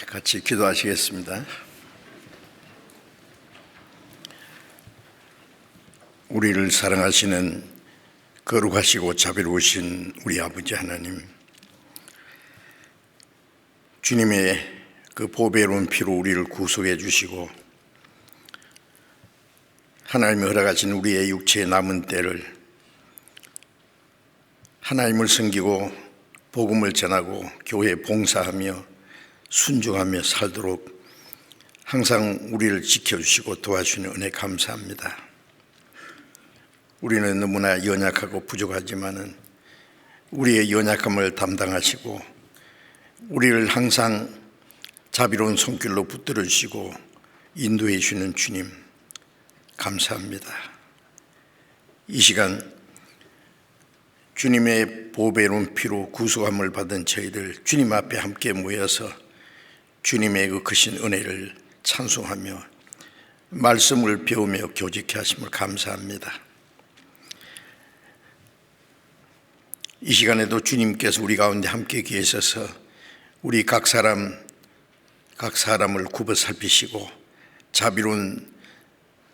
같이 기도하시겠습니다. 우리를 사랑하시는 거룩하시고 자비로우신 우리 아버지 하나님, 주님의 그 보배로운 피로 우리를 구속해 주시고 하나님이 허락하신 우리의 육체의 남은 때를 하나님을 섬기고 복음을 전하고 교회에 봉사하며 순종하며 살도록 항상 우리를 지켜주시고 도와주시는 은혜 감사합니다. 우리는 너무나 연약하고 부족하지만은 우리의 연약함을 담당하시고 우리를 항상 자비로운 손길로 붙들어 주시고 인도해 주시는 주님 감사합니다. 이 시간 주님의 보배로운 피로 구속함을 받은 저희들 주님 앞에 함께 모여서 주님의 그 크신 은혜를 찬송하며 말씀을 배우며 교직케 하심을 감사합니다. 이 시간에도 주님께서 우리 가운데 함께 계셔서 우리 각 사람을 굽어 살피시고 자비로운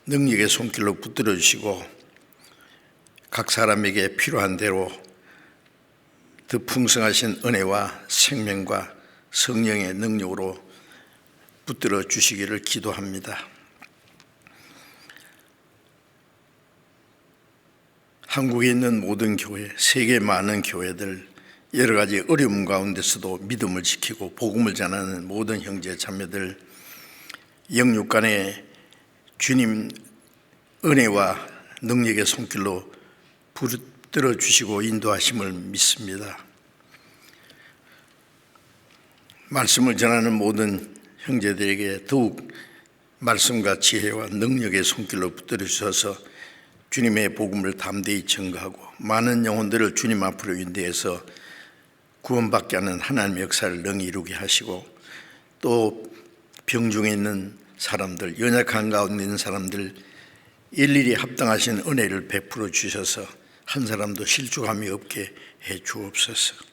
능력의 손길로 붙들어 주시고 각 사람에게 필요한 대로 더 풍성하신 은혜와 생명과 성령의 능력으로 붙들어 주시기를 기도합니다. 한국에 있는 모든 교회, 세계 많은 교회들, 여러 가지 어려움 가운데서도 믿음을 지키고 복음을 전하는 모든 형제 자매들, 영육 간에 주님 은혜와 능력의 손길로 붙들어 주시고 인도하심을 믿습니다. 말씀을 전하는 모든 형제들에게 더욱 말씀과 지혜와 능력의 손길로 붙들어 주셔서 주님의 복음을 담대히 증거하고 많은 영혼들을 주님 앞으로 인도해서 구원받게 하는 하나님의 역사를 능히 이루게 하시고 또 병중에 있는 사람들, 연약한 가운데 있는 사람들 일일이 합당하신 은혜를 베풀어 주셔서 한 사람도 실족함이 없게 해 주옵소서.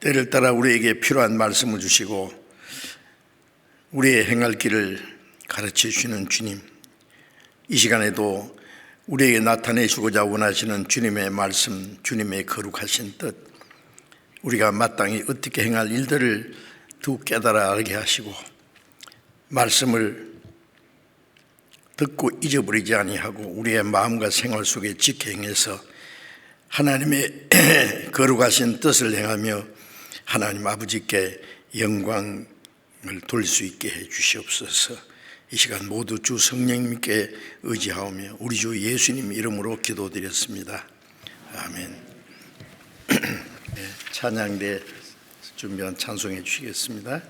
때를 따라 우리에게 필요한 말씀을 주시고 우리의 행할 길을 가르쳐 주시는 주님, 이 시간에도 우리에게 나타내시고자 원하시는 주님의 말씀, 주님의 거룩하신 뜻, 우리가 마땅히 어떻게 행할 일들을 더욱 깨달아 알게 하시고 말씀을 듣고 잊어버리지 아니하고 우리의 마음과 생활 속에 지켜 행해서 하나님의 거룩하신 뜻을 행하며 하나님 아버지께 영광을 돌릴 수 있게 해 주시옵소서. 이 시간 모두 주 성령님께 의지하오며 우리 주 예수님 이름으로 기도드렸습니다. 아멘. 찬양대 준비한 찬송해 주시겠습니다.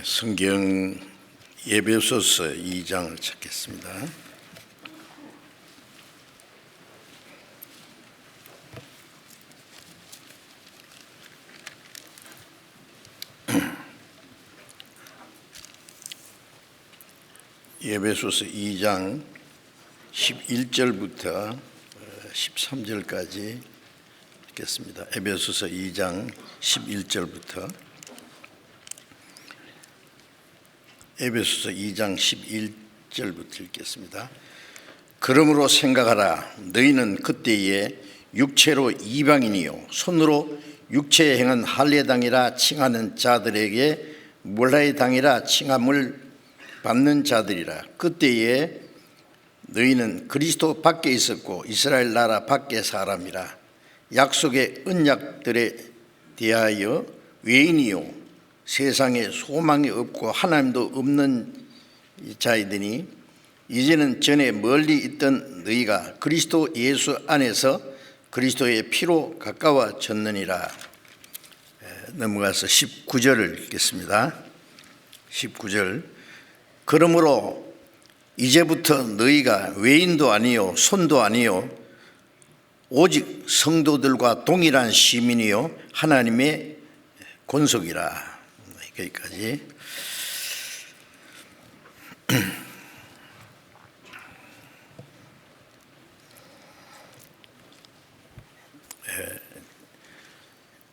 성경 에베소서 2장을 찾겠습니다. 에베소서 2장 11절부터 13절까지 읽겠습니다. 에베소서 2장 11절부터 에베소서 2장 11절부터 읽겠습니다. 그러므로 생각하라. 너희는 그때에 육체로 이방인이요 손으로 육체에 행한 할례당이라 칭하는 자들에게 몰라의 당이라 칭함을 받는 자들이라. 그때에 너희는 그리스도 밖에 있었고 이스라엘 나라 밖에 사람이라. 약속의 언약들에 대하여 외인이요 세상에 소망이 없고 하나님도 없는 자이더니 이제는 전에 멀리 있던 너희가 그리스도 예수 안에서 그리스도의 피로 가까워졌느니라. 넘어가서 19절을 읽겠습니다. 19절. 그러므로 이제부터 너희가 외인도 아니요 손도 아니요 오직 성도들과 동일한 시민이요 하나님의 권속이라. 여기까지.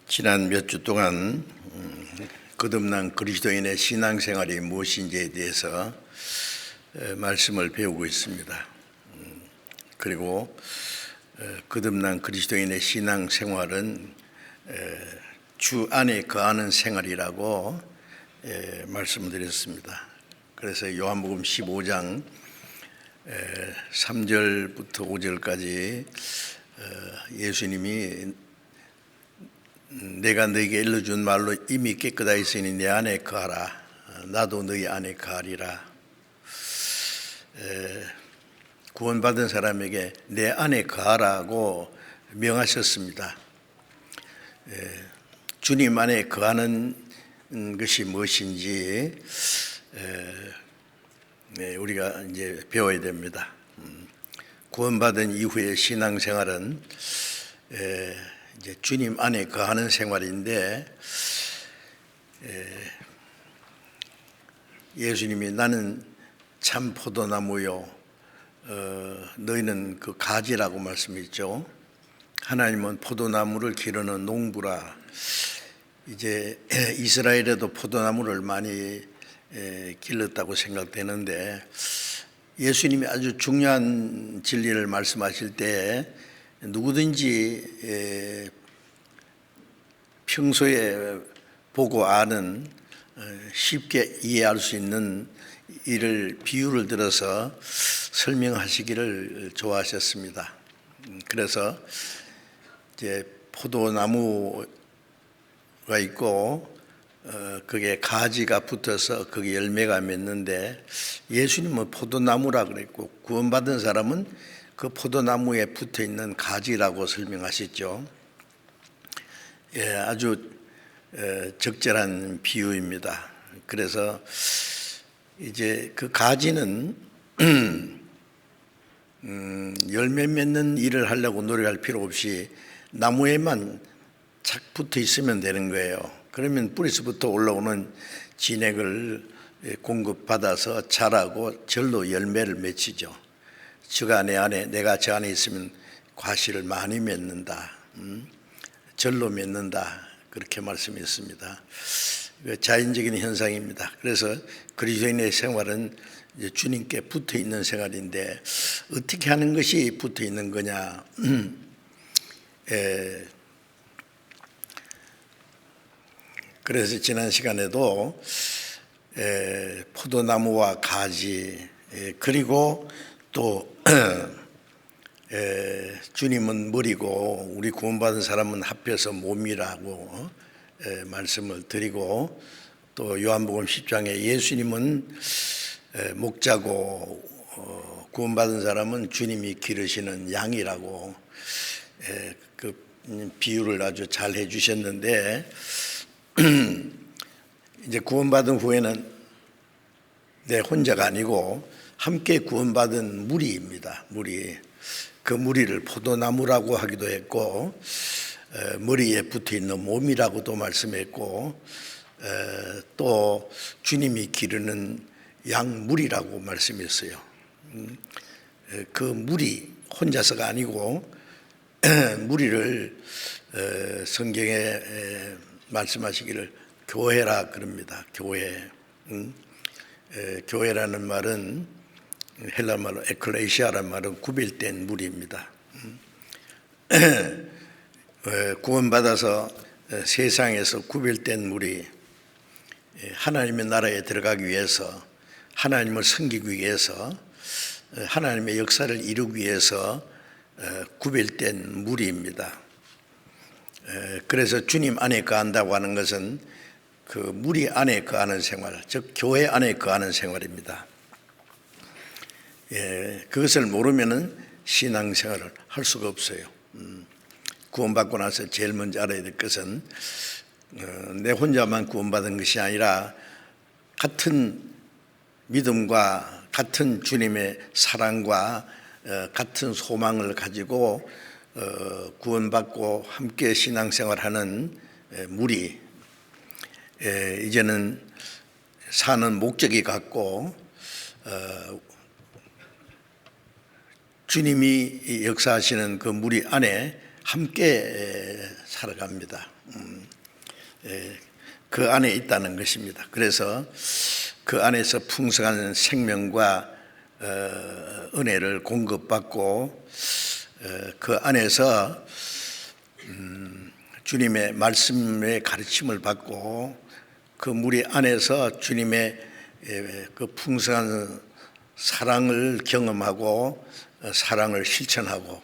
지난 몇 주 동안 거듭난 그리스도인의 신앙생활이 무엇인지에 대해서 말씀을 배우고 있습니다. 그리고 거듭난 그리스도인의 신앙생활은 주 안에 거하는 생활이라고 말씀드렸습니다. 그래서 요한복음 15장 3절부터 5절까지 예수님이 내가 너에게 일러준 말로 이미 깨끗하 있으니 내 안에 거하라. 나도 너희 안에 거하리라. 구원받은 사람에게 내 안에 거하라고 명하셨습니다. 주님 안에 거하는 것이 무엇인지 우리가 이제 배워야 됩니다. 구원받은 이후의 신앙생활은 이제 주님 안에 거하는 생활인데, 예수님이 나는 참 포도나무요 너희는 그 가지라고 말씀했죠. 하나님은 포도나무를 기르는 농부라. 이제 이스라엘에도 포도나무를 많이 길렀다고 생각되는데, 예수님이 아주 중요한 진리를 말씀하실 때 누구든지 평소에 보고 아는 쉽게 이해할 수 있는 이를 비유를 들어서 설명하시기를 좋아하셨습니다. 그래서 이제 포도나무가 있고 그게 가지가 붙어서 거기 열매가 맺는데, 예수님은 포도나무라 그랬고 구원받은 사람은 그 포도나무에 붙어 있는 가지라고 설명하셨죠. 아주 적절한 비유입니다. 그래서 이제 그 가지는 열매 맺는 일을 하려고 노력할 필요 없이 나무에만 착 붙어 있으면 되는 거예요. 그러면 뿌리서부터 올라오는 진액을 공급받아서 자라고 절로 열매를 맺히죠. 저가 내 안에, 내가 저 안에 있으면 과실을 많이 맺는다. 절로 맺는다. 그렇게 말씀했습니다. 자연적인 현상입니다. 그래서 그리스도인의 생활은 이제 주님께 붙어 있는 생활인데, 어떻게 하는 것이 붙어 있는 거냐? 그래서 지난 시간에도 포도나무와 가지, 그리고 또 주님은 머리고 우리 구원받은 사람은 합해서 몸이라고 말씀을 드리고, 또 요한복음 10장에 예수님은 목자고 구원받은 사람은 주님이 기르시는 양이라고 그 비유를 아주 잘 해주셨는데, 이제 구원받은 후에는 내 혼자가 아니고 함께 구원받은 무리입니다. 무리. 그 무리를 포도나무라고 하기도 했고 머리에 붙어있는 몸이라고도 말씀했고 또 주님이 기르는 양무리라고 말씀했어요. 그 무리 혼자서가 아니고 무리를 성경에 말씀하시기를 교회라 그럽니다. 교회. 교회라는 말은 헬라말로 에클레시아라는 말은 구별된 무리입니다. 구원받아서 세상에서 구별된 무리, 하나님의 나라에 들어가기 위해서, 하나님을 섬기기 위해서, 하나님의 역사를 이루기 위해서 구별된 무리입니다. 그래서 주님 안에 거한다고 하는 것은 그 무리 안에 거하는 생활, 즉 교회 안에 거하는 생활입니다. 그것을 모르면은 신앙생활을 할 수가 없어요. 구원받고 나서 제일 먼저 알아야 될 것은 내 혼자만 구원받은 것이 아니라 같은 믿음과 같은 주님의 사랑과 같은 소망을 가지고 구원받고 함께 신앙생활하는 무리, 이제는 사는 목적이 같고 주님이 역사하시는 그 무리 안에 함께 살아갑니다. 그 안에 있다는 것입니다. 그래서 그 안에서 풍성한 생명과 은혜를 공급받고 그 안에서 주님의 말씀의 가르침을 받고 그 무리 안에서 주님의 그 풍성한 사랑을 경험하고 사랑을 실천하고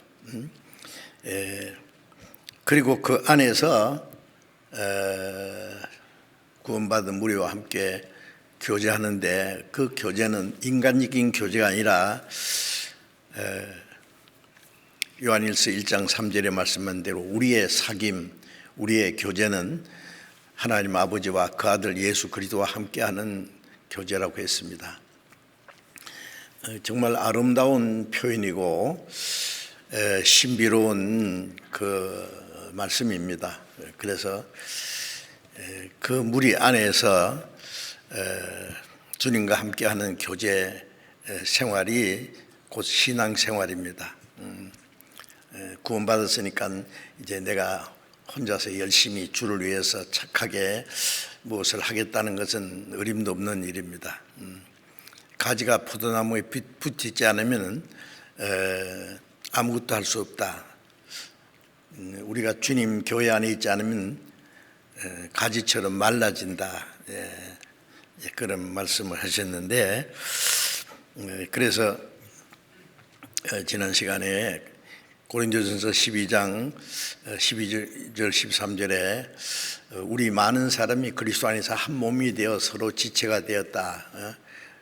그리고 그 안에서 구원받은 무리와 함께 교제하는데 그 교제는 인간적인 교제가 아니라 요한일서 1장 3절에 말씀한 대로 우리의 사귐, 우리의 교제는 하나님 아버지와 그 아들 예수 그리스도와 함께하는 교제라고 했습니다. 정말 아름다운 표현이고 신비로운 그 말씀입니다. 그래서 그 무리 안에서 주님과 함께하는 교제 생활이 곧 신앙생활입니다. 구원받았으니까 이제 내가 혼자서 열심히 주를 위해서 착하게 무엇을 하겠다는 것은 어림도 없는 일입니다. 가지가 포도나무에 붙지 않으면 아무것도 할 수 없다. 우리가 주님 교회 안에 있지 않으면 가지처럼 말라진다. 그런 말씀을 하셨는데 그래서 지난 시간에 고린도전서 12장 12절 13절에 우리 많은 사람이 그리스도 안에서 한 몸이 되어 서로 지체가 되었다.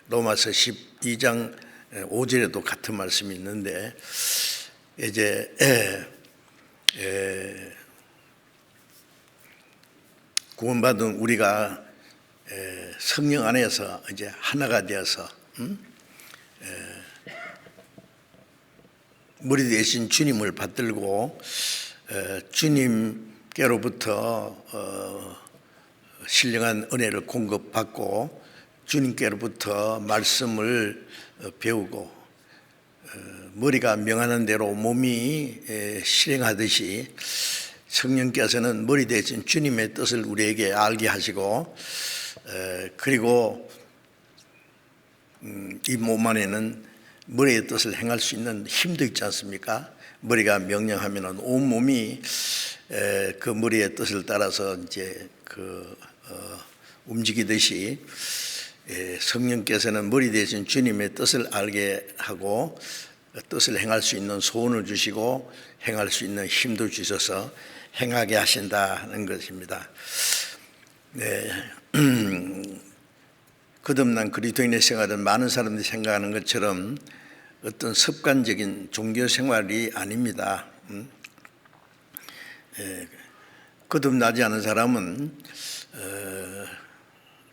로마서 12장 5절에도 같은 말씀이 있는데 이제 구원받은 우리가 성령 안에서 이제 하나가 되어서 머리 대신 주님을 받들고 주님께로부터 신령한 은혜를 공급받고 주님께로부터 말씀을 배우고 머리가 명하는 대로 몸이 실행하듯이 성령께서는 머리 대신 주님의 뜻을 우리에게 알게 하시고 그리고 이 몸 안에는 머리의 뜻을 행할 수 있는 힘도 있지 않습니까? 머리가 명령하면 온 몸이 그 머리의 뜻을 따라서 이제 움직이듯이 성령께서는 머리 대신 주님의 뜻을 알게 하고 뜻을 행할 수 있는 소원을 주시고 행할 수 있는 힘도 주셔서 행하게 하신다는 것입니다. 거듭난 그리스도인의 생활은 많은 사람들이 생각하는 것처럼 어떤 습관적인 종교 생활이 아닙니다. 거듭나지 않은 사람은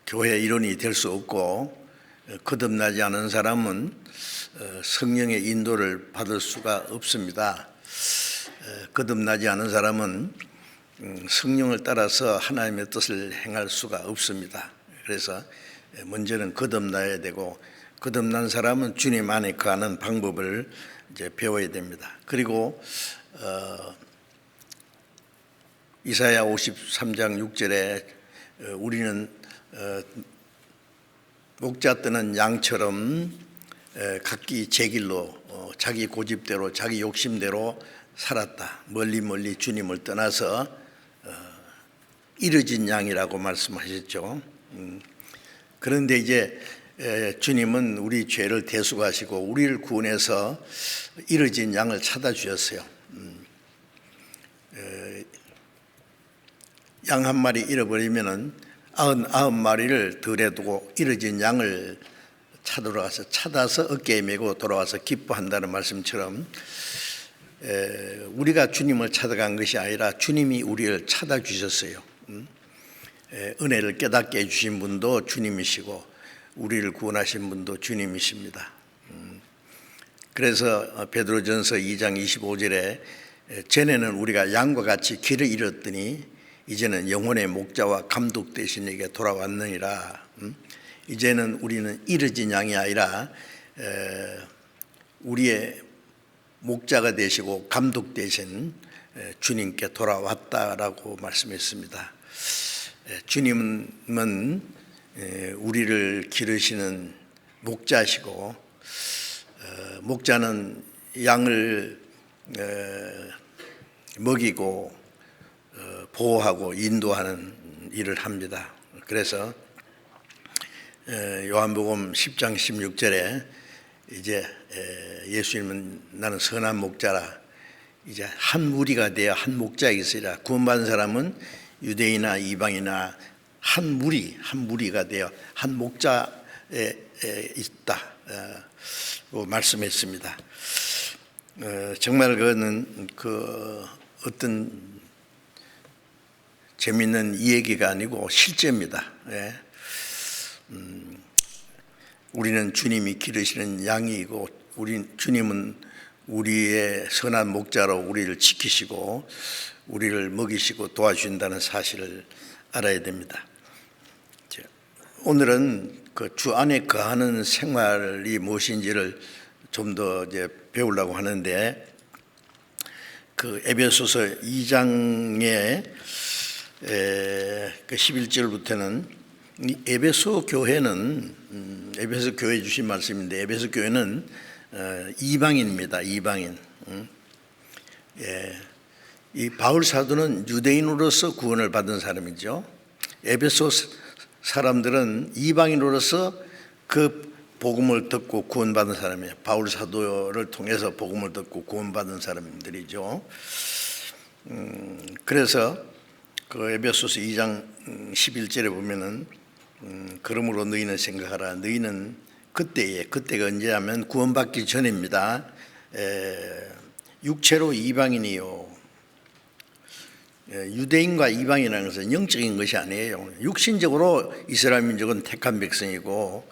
교회 일원이 될 수 없고 거듭나지 않은 사람은 성령의 인도를 받을 수가 없습니다. 거듭나지 않은 사람은 성령을 따라서 하나님의 뜻을 행할 수가 없습니다. 그래서 먼저는 거듭나야 되고, 거듭난 사람은 주님 안에 거하는 방법을 이제 배워야 됩니다. 그리고 이사야 53장 6절에 우리는 목자 뜨는 양처럼 각기 제 길로 자기 고집대로 자기 욕심대로 살았다. 멀리 주님을 떠나서 이르진 양이라고 말씀하셨죠. 그런데 이제 주님은 우리 죄를 대속하시고 우리를 구원해서 이르진 양을 찾아주셨어요. 양 한 마리 잃어버리면은 99마리를 덜에 두고 이르진 양을 찾아서 어깨에 메고 돌아와서 기뻐한다는 말씀처럼 우리가 주님을 찾아간 것이 아니라 주님이 우리를 찾아주셨어요. 은혜를 깨닫게 해주신 분도 주님이시고 우리를 구원하신 분도 주님이십니다. 그래서 베드로전서 2장 25절에 전에는 우리가 양과 같이 길을 잃었더니 이제는 영혼의 목자와 감독 되신 에게 돌아왔느니라. 이제는 우리는 잃어진 양이 아니라 우리의 목자가 되시고 감독 되신 주님께 돌아왔다라고 말씀했습니다. 주님은 우리를 기르시는 목자시고, 목자는 양을 먹이고 보호하고 인도하는 일을 합니다. 그래서 요한복음 10장 16절에 이제 예수님은 나는 선한 목자라, 이제 한 무리가 되어 한 목자가 있으리라. 구원받은 사람은 유대인이나 이방이나 한 무리가 되어 한 목자에 있다 말씀했습니다. 정말 그거는 어떤 재미있는 이야기가 아니고 실제입니다. 우리는 주님이 기르시는 양이고 주님은 우리의 선한 목자로 우리를 지키시고 우리를 먹이시고 도와주신다는 사실을 알아야 됩니다. 오늘은 그 주 안에 거하는 생활이 무엇인지를 좀 더 이제 배우려고 하는데, 그 에베소서 2장의 그 11절부터는 에베소 교회는 에베소 교회 주신 말씀인데, 에베소 교회는 이방인입니다. 이방인. 이 바울 사도는 유대인으로서 구원을 받은 사람이죠. 에베소 사람들은 이방인으로서 그 복음을 듣고 구원받은 사람이에요. 바울 사도를 통해서 복음을 듣고 구원받은 사람들이죠. 그래서 그 에베소서 2장 11절에 보면은 그러므로 너희는 생각하라. 너희는 그때가 언제냐면 구원받기 전입니다. 육체로 이방인이요. 유대인과 이방인이라는 것은 영적인 것이 아니에요. 육신적으로 이스라엘 민족은 택한 백성이고,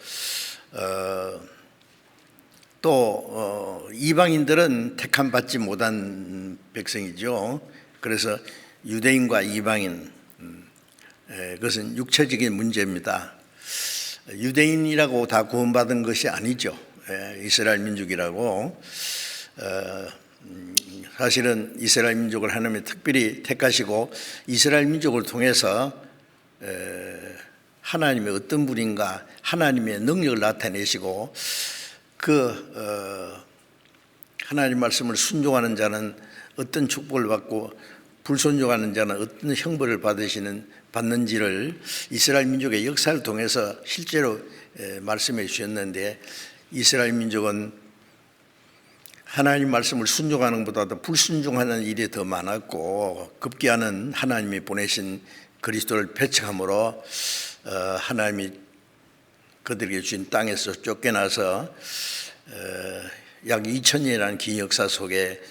또 이방인들은 택함 받지 못한 백성이죠. 그래서 유대인과 이방인, 그것은 육체적인 문제입니다. 유대인이라고 다 구원받은 것이 아니죠. 이스라엘 민족이라고. 사실은 이스라엘 민족을 하나님이 특별히 택하시고 이스라엘 민족을 통해서 하나님의 어떤 분인가 하나님의 능력을 나타내시고, 하나님 말씀을 순종하는 자는 어떤 축복을 받고 불순종하는 자는 어떤 형벌을 받는지를 이스라엘 민족의 역사를 통해서 실제로 말씀해 주셨는데, 이스라엘 민족은 하나님 말씀을 순종하는 것보다도 불순종하는 일이 더 많았고, 급기야는 하나님이 보내신 그리스도를 배척함으로 하나님이 그들에게 주신 땅에서 쫓겨나서 약 2000년이라는 긴 역사 속에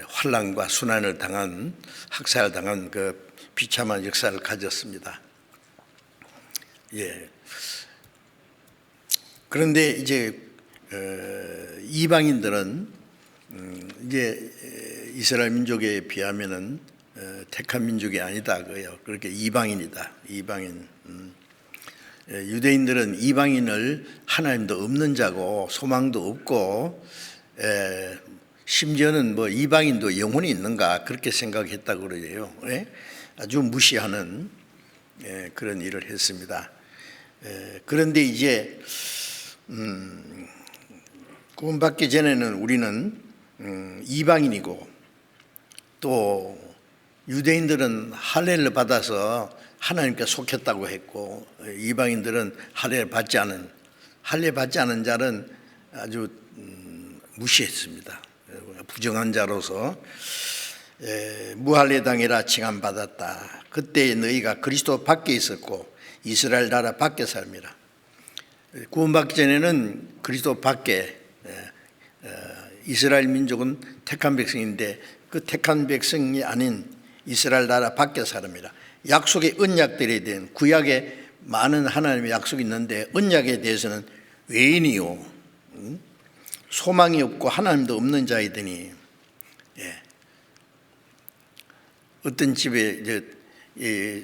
환난과 순환을 당한, 학살을 당한 그 비참한 역사를 가졌습니다. 그런데 이제 이방인들은 이제 이스라엘 민족에 비하면은 택한 민족이 아니다 그래요. 그렇게 이방인이다. 이방인. 유대인들은 이방인을 하나님도 없는 자고 소망도 없고 심지어는 뭐 이방인도 영혼이 있는가 그렇게 생각했다고 그러죠. 아주 무시하는 그런 일을 했습니다. 그런데 이제 구원받기 전에는 우리는 이방인이고 또 유대인들은 할례를 받아서 하나님께 속했다고 했고 이방인들은 할례 받지 않은 자는 아주 무시했습니다. 부정한 자로서 무할례당이라 칭함받았다. 그때 너희가 그리스도 밖에 있었고 이스라엘 나라 밖에 삽니다. 구원받기 전에는 그리스도 밖에 이스라엘 민족은 택한 백성인데 그 택한 백성이 아닌 이스라엘 나라 밖에 사람이라. 약속의 언약들에 대한 구약에 많은 하나님의 약속이 있는데 언약에 대해서는 외인이요 소망이 없고 하나님도 없는 자이더니 어떤 집에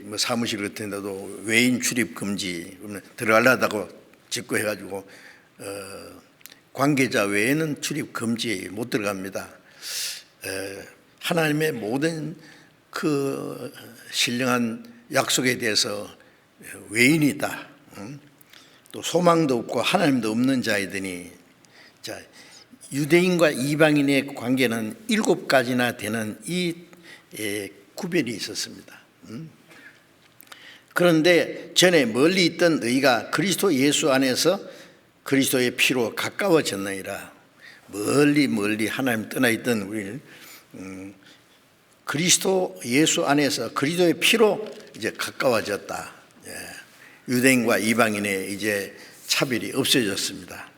뭐 사무실 같은 데도 외인 출입 금지 들어가려다고 짓고 해가지고 관계자 외에는 출입 금지 못 들어갑니다. 하나님의 모든 그 신령한 약속에 대해서 외인이다. 또 소망도 없고 하나님도 없는 자이더니 자 유대인과 이방인의 관계는 7가지나 되는 이 구별이 있었습니다. 그런데 전에 멀리 있던 너희가 그리스도 예수 안에서 그리스도의 피로 가까워졌느니라. 멀리 하나님 떠나 있던 우리는 그리스도 예수 안에서 그리스도의 피로 이제 가까워졌다. 유대인과 이방인의 이제 차별이 없어졌습니다.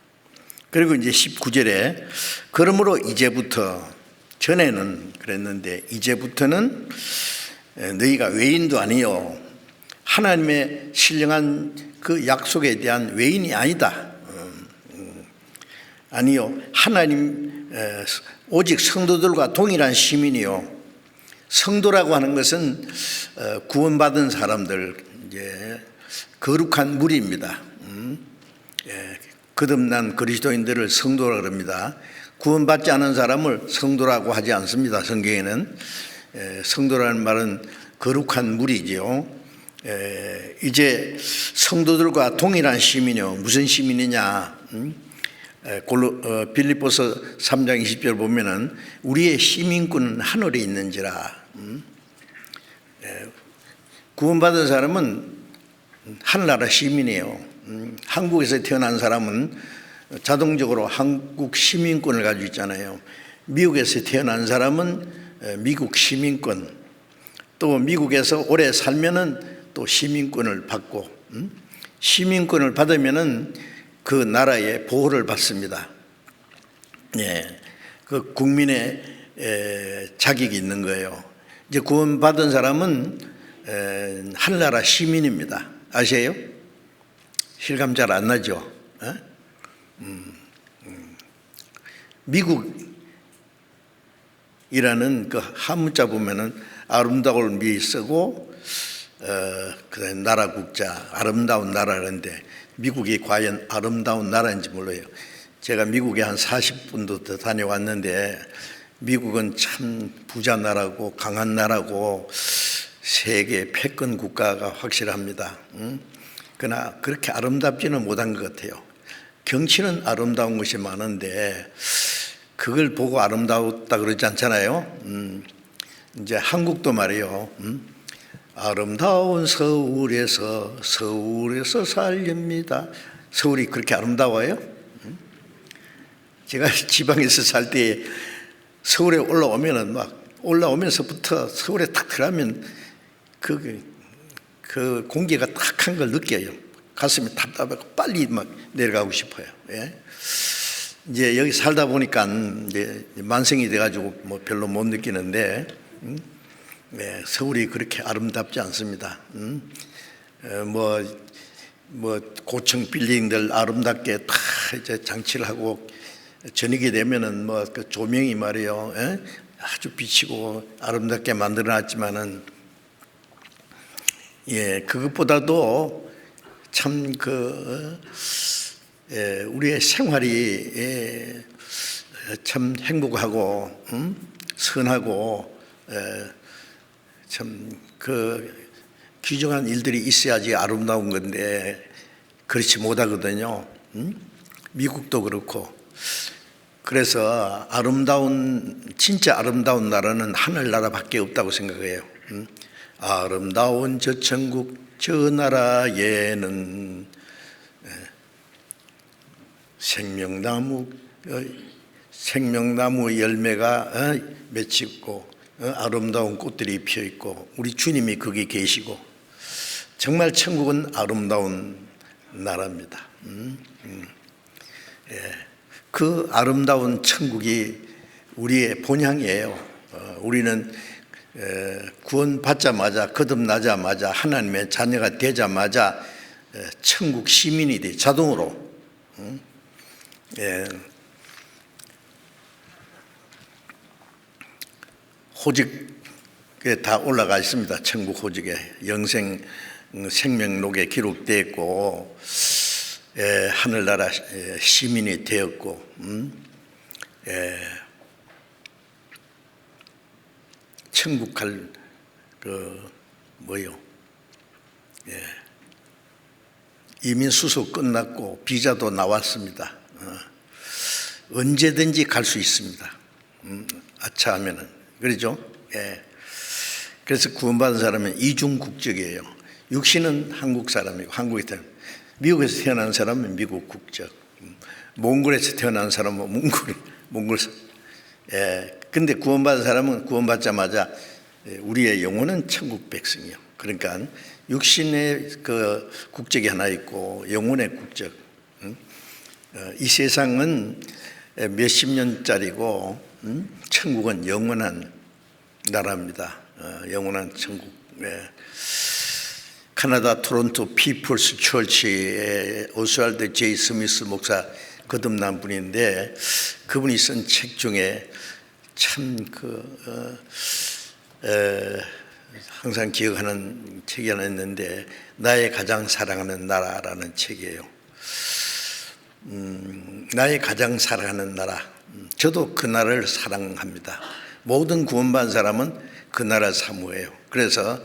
그리고 이제 19절에 그러므로 이제부터 전에는 그랬는데 이제부터는 너희가 외인도 아니요 하나님의 신령한 그 약속에 대한 외인이 아니다. 아니요 하나님 오직 성도들과 동일한 시민이요. 성도라고 하는 것은 구원받은 사람들, 이제 거룩한 무리입니다. 거듭난 그리스도인들을 성도라고 합니다. 구원받지 않은 사람을 성도라고 하지 않습니다. 성경에는 성도라는 말은 거룩한 무리지요. 이제 성도들과 동일한 시민이요. 무슨 시민이냐? 빌립보서 3장 20절 보면은 우리의 시민권은 하늘에 있는지라. 구원받은 사람은 하늘나라 시민이에요. 한국에서 태어난 사람은 자동적으로 한국 시민권을 가지고 있잖아요. 미국에서 태어난 사람은 미국 시민권, 또 미국에서 오래 살면은 또 시민권을 받고, 시민권을 받으면은 그 나라의 보호를 받습니다. 그 국민의 자격이 있는 거예요. 이제 구원받은 사람은 하늘나라 시민입니다. 아세요? 실감 잘 안 나죠? 미국이라는 그 한문자 보면은 아름다울 미 쓰고 그다음 나라 국자 아름다운 나라인데 미국이 과연 아름다운 나라인지 몰라요. 제가 미국에 한 40분도 더 다녀왔는데 미국은 참 부자 나라고 강한 나라고 세계 패권 국가가 확실합니다. 그러나 그렇게 아름답지는 못한 것 같아요. 경치는 아름다운 것이 많은데 그걸 보고 아름다웠다 그러지 않잖아요. 이제 한국도 말이에요. 아름다운 서울에서 살렵니다. 서울이 그렇게 아름다워요? 제가 지방에서 살 때 서울에 올라오면은 막 올라오면서부터 서울에 딱 들어가면 그 공기가 탁한 걸 느껴요. 가슴이 답답하고 빨리 막 내려가고 싶어요. 이제 여기 살다 보니까 이제 만성이 돼가지고 뭐 별로 못 느끼는데 서울이 그렇게 아름답지 않습니다. 뭐 뭐 고층 빌딩들 아름답게 다 이제 장치를 하고 저녁이 되면은 뭐 그 조명이 말이요, 아주 비치고 아름답게 만들어놨지만은 그것보다도 참 우리의 생활이 참 행복하고 선하고 참 귀중한 일들이 있어야지 아름다운 건데 그렇지 못하거든요. 미국도 그렇고. 그래서 진짜 아름다운 나라는 하늘나라밖에 없다고 생각해요. 아름다운 저 천국 저 나라에는 생명나무 열매가 맺히고 아름다운 꽃들이 피어 있고 우리 주님이 거기 계시고 정말 천국은 아름다운 나라입니다. 그 아름다운 천국이 우리의 본향이에요. 우리는 구원받자마자 거듭나자마자 하나님의 자녀가 되자마자 천국 시민이 돼 자동으로. 호직에 다 올라가 있습니다. 천국 호직에 영생 생명록에 기록되어 있고 하늘나라 시민이 되었고 천국 갈 이민 수속 끝났고 비자도 나왔습니다. 언제든지 갈 수 있습니다. 아차하면은 그렇죠? 그래서 구원받은 사람은 이중 국적이에요. 육신은 한국 사람이고 한국에 태어난 미국에서 태어난 사람은 미국 국적, 몽골에서 태어난 사람은 몽골. 근데 구원받은 사람은 구원받자마자 우리의 영혼은 천국 백성이요. 그러니까 육신의 국적이 하나 있고 영혼의 국적. 이 세상은 몇십 년짜리고 천국은 영원한 나라입니다. 영원한 천국. 캐나다 토론토 피플스 처치의 오스왈드 제이 스미스 목사 거듭난 분인데 그분이 쓴 책 중에 참 항상 기억하는 책이 하나 있는데 나의 가장 사랑하는 나라라는 책이에요. 나의 가장 사랑하는 나라. 저도 그 나라를 사랑합니다. 모든 구원받은 사람은 그 나라 사모해요. 그래서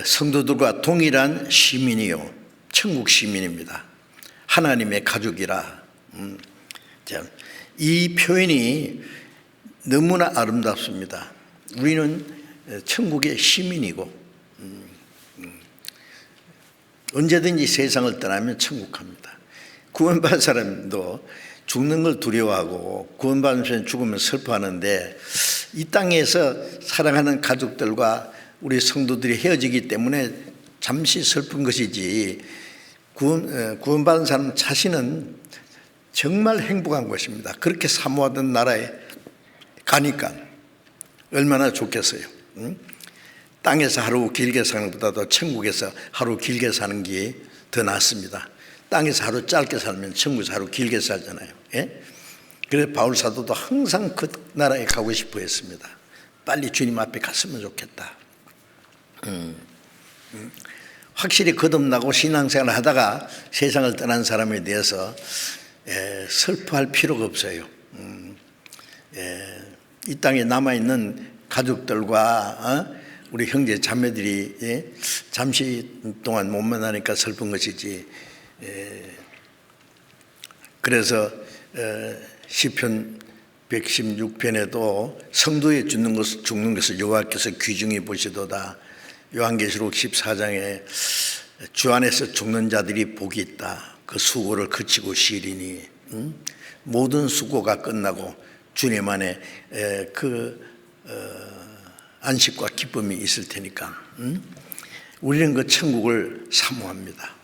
성도들과 동일한 시민이요, 천국 시민입니다. 하나님의 가족이라. 이 표현이 너무나 아름답습니다. 우리는 천국의 시민이고 언제든지 세상을 떠나면 천국 갑니다. 구원받은 사람도 죽는 걸 두려워하고 구원받으면 죽으면 슬퍼하는데 이 땅에서 사랑하는 가족들과 우리 성도들이 헤어지기 때문에 잠시 슬픈 것이지 구원받은 사람 자신은 정말 행복한 것입니다. 그렇게 사모하던 나라에 가니까 얼마나 좋겠어요. 땅에서 하루 길게 사는 것보다도 천국에서 하루 길게 사는 게 더 낫습니다. 땅에서 하루 짧게 살면 천국에서 하루 길게 살잖아요. 그래서 바울 사도도 항상 그 나라에 가고 싶어 했습니다. 빨리 주님 앞에 갔으면 좋겠다. 확실히 거듭나고 신앙생활을 하다가 세상을 떠난 사람에 대해서 슬퍼할 필요가 없어요. 이 땅에 남아있는 가족들과 우리 형제 자매들이 잠시 동안 못 만나니까 슬픈 것이지. 그래서 시편 116편에도 성도에 죽는 것을 여호와께서 귀중히 보시도다. 요한계시록 14장에 주 안에서 죽는 자들이 복이 있다. 그 수고를 그치고 쉬리니. 모든 수고가 끝나고 주님 안에 안식과 기쁨이 있을 테니까 우리는 그 천국을 사모합니다.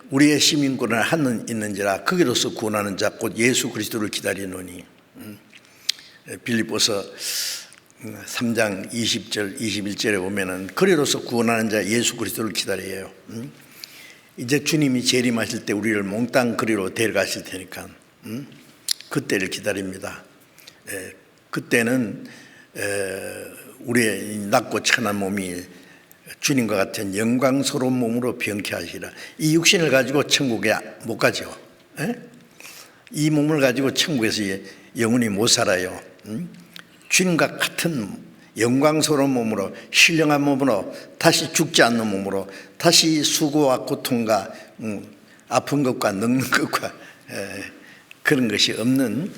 우리의 시민권은 하늘 있는지라 거기로서 구원하는 자 곧 예수 그리스도를 기다리노니. 빌립보서 3장 20절 21절에 보면은 그리로서 구원하는 자 예수 그리스도를 기다려요. 이제 주님이 재림하실 때 우리를 몽땅 그리로 데려가실 테니까 그때를 기다립니다. 그때는 우리의 낮고 천한 몸이 주님과 같은 영광스러운 몸으로 병쾌하시라. 이 육신을 가지고 천국에 못 가죠. 이 몸을 가지고 천국에서 영원히 못 살아요. 주님과 같은 영광스러운 몸으로, 신령한 몸으로, 다시 죽지 않는 몸으로, 다시 수고와 고통과 아픈 것과 늙는 것과 그런 것이 없는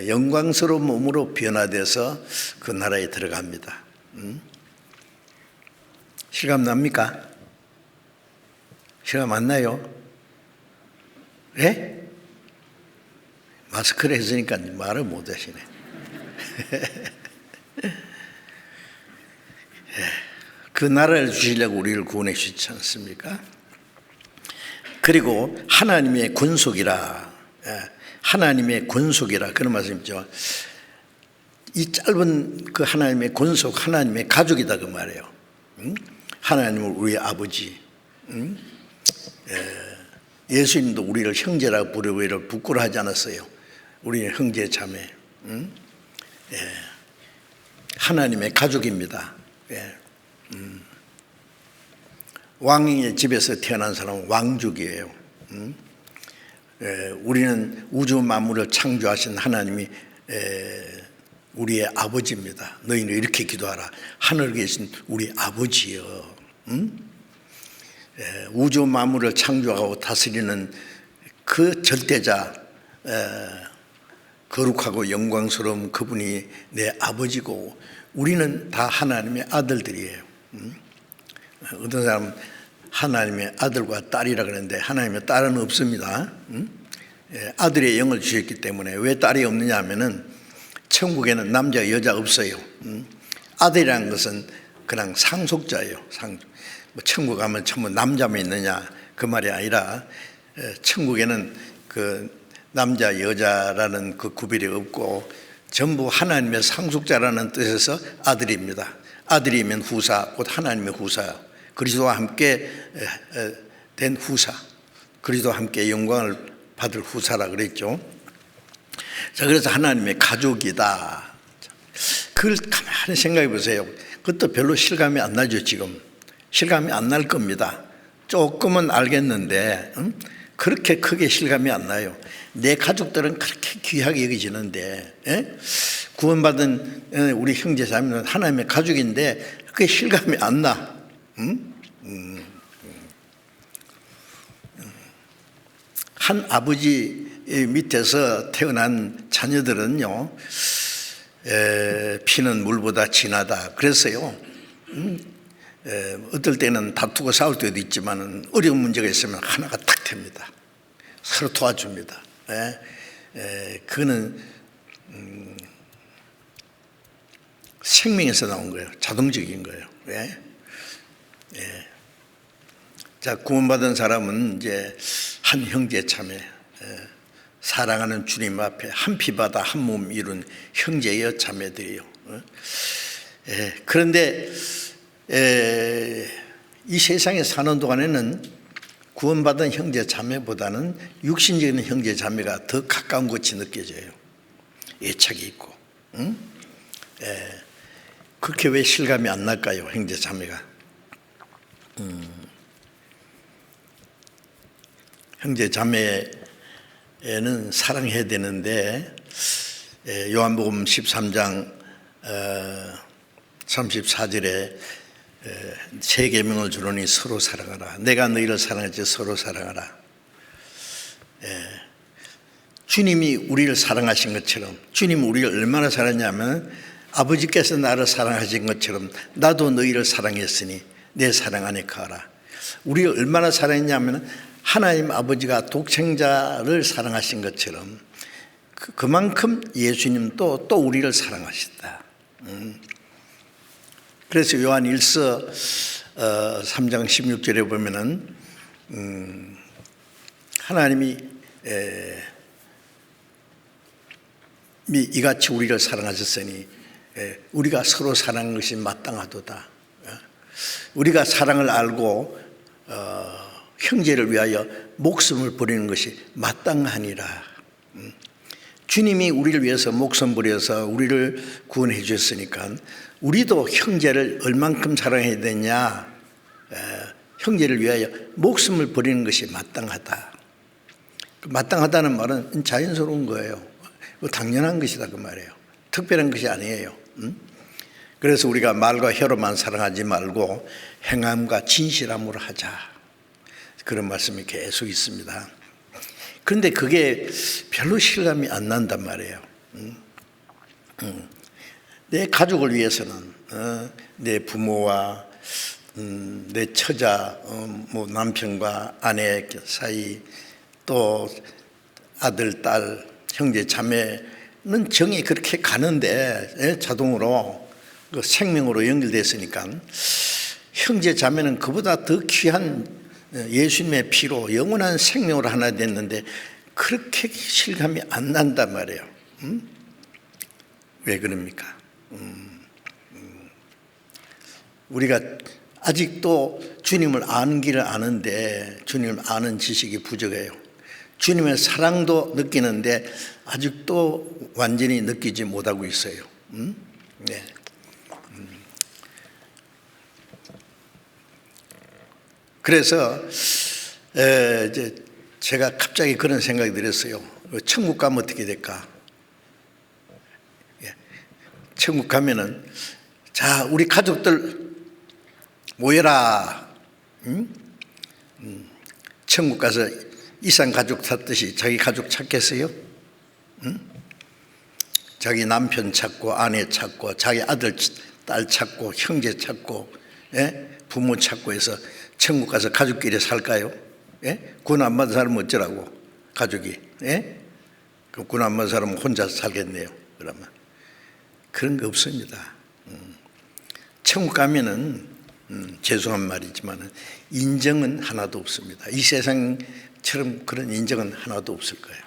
영광스러운 몸으로 변화돼서 그 나라에 들어갑니다. 실감 납니까? 실감 안 나요? 예? 마스크를 했으니까 말을 못 하시네. 그 나라를 주시려고 우리를 구원해 주시지 않습니까? 그리고 하나님의 권속이라, 하나님의 권속이라 그런 말씀이죠. 이 짧은 그 하나님의 권속, 하나님의 가족이다 그 말이에요. 하나님은 우리의 아버지. 예수님도 우리를 형제라고 부르고 이를 부끄러워하지 않았어요. 우리는 형제 자매. 하나님의 가족입니다. 왕의 집에서 태어난 사람은 왕족이에요. 우리는 우주 만물을 창조하신 하나님이 우리의 아버지입니다. 너희는 이렇게 기도하라. 하늘에 계신 우리 아버지여. 우주 만물을 창조하고 다스리는 그 절대자, 거룩하고 영광스러운 그분이 내 아버지고 우리는 다 하나님의 아들들이에요. 어떤 사람은 하나님의 아들과 딸이라 그러는데 하나님의 딸은 없습니다. 아들의 영을 주셨기 때문에. 왜 딸이 없느냐 하면은 천국에는 남자 여자 없어요. 아들이라는 것은 그냥 상속자예요. 뭐 천국 가면 전부 남자만 있느냐 그 말이 아니라 천국에는 그 남자 여자라는 그 구별이 없고 전부 하나님의 상속자라는 뜻에서 아들입니다. 아들이면 후사, 곧 하나님의 후사, 그리스도와 함께 된 후사, 그리스도와 함께 영광을 받을 후사라 그랬죠. 자, 그래서 하나님의 가족이다. 그걸 가만히 생각해 보세요. 그것도 별로 실감이 안 나죠. 지금 실감이 안 날 겁니다. 조금은 알겠는데 그렇게 크게 실감이 안 나요. 내 가족들은 그렇게 귀하게 여기지는데 구원받은 우리 형제 자매는 하나님의 가족인데 그게 실감이 안 나. 한 아버지 밑에서 태어난 자녀들은요, 피는 물보다 진하다. 그래서요, 어떨 때는 다투고 싸울 때도 있지만 어려운 문제가 있으면 하나가 탁 됩니다. 서로 도와줍니다. 그거는 생명에서 나온 거예요. 자동적인 거예요. 자, 구원받은 사람은 이제 한 형제 자매, 사랑하는 주님 앞에 한 피바다 한 몸 이룬 형제여 자매들이요. 그런데 이 세상에 사는 동안에는 구원받은 형제 자매보다는 육신적인 형제 자매가 더 가까운 것이 느껴져요. 애착이 있고. 그렇게 왜 실감이 안 날까요? 형제 자매가. 형제 자매는 사랑해야 되는데 요한복음 13장 34절에 세 계명을 주노니 서로 사랑하라. 내가 너희를 사랑했지 서로 사랑하라. 주님이 우리를 사랑하신 것처럼, 주님이 우리를 얼마나 사랑했냐면 아버지께서 나를 사랑하신 것처럼 나도 너희를 사랑했으니 내 사랑 안에 거하라. 우리를 얼마나 사랑했냐면 하나님 아버지가 독생자를 사랑하신 것처럼 그만큼 예수님도 또 우리를 사랑하신다. 그래서 요한 1서 3장 16절에 보면은 하나님이 이같이 우리를 사랑하셨으니 우리가 서로 사랑하는 것이 마땅하도다. 우리가 사랑을 알고 형제를 위하여 목숨을 버리는 것이 마땅하니라. 주님이 우리를 위해서 목숨 버려서 우리를 구원해 주셨으니까 우리도 형제를 얼만큼 사랑해야 되냐, 형제를 위하여 목숨을 버리는 것이 마땅하다. 마땅하다는 말은 자연스러운 거예요. 당연한 것이다 그 말이에요. 특별한 것이 아니에요. 그래서 우리가 말과 혀로만 사랑하지 말고 행함과 진실함으로 하자, 그런 말씀이 계속 있습니다. 그런데 그게 별로 실감이 안 난단 말이에요. 내 가족을 위해서는 내 부모와 내 처자, 뭐 남편과 아내 사이, 또 아들, 딸, 형제, 자매는 정이 그렇게 가는데 자동으로 그 생명으로 연결됐으니까 형제, 자매는 그보다 더 귀한 예수님의 피로 영원한 생명으로 하나 됐는데 그렇게 실감이 안 난단 말이에요. 왜 그럽니까? 우리가 아직도 주님을 아는 길을 아는데 주님을 아는 지식이 부족해요. 주님의 사랑도 느끼는데 아직도 완전히 느끼지 못하고 있어요. 네. 그래서 이제 제가 갑자기 그런 생각이 들었어요. 천국 가면 어떻게 될까? 천국 가면은, 자, 우리 가족들 모여라. 천국 가서 이산 가족 찾듯이 자기 가족 찾겠어요? 자기 남편 찾고 아내 찾고 자기 아들 딸 찾고 형제 찾고 부모 찾고 해서 천국 가서 가족끼리 살까요? 구원 안 받은 사람은 어쩌라고? 가족이. 그럼 구원 안 받은 사람은 혼자 살겠네요. 그러면 그런 거 없습니다. 천국 가면은 죄송한 말이지만 인정은 하나도 없습니다. 이 세상처럼 그런 인정은 하나도 없을 거예요.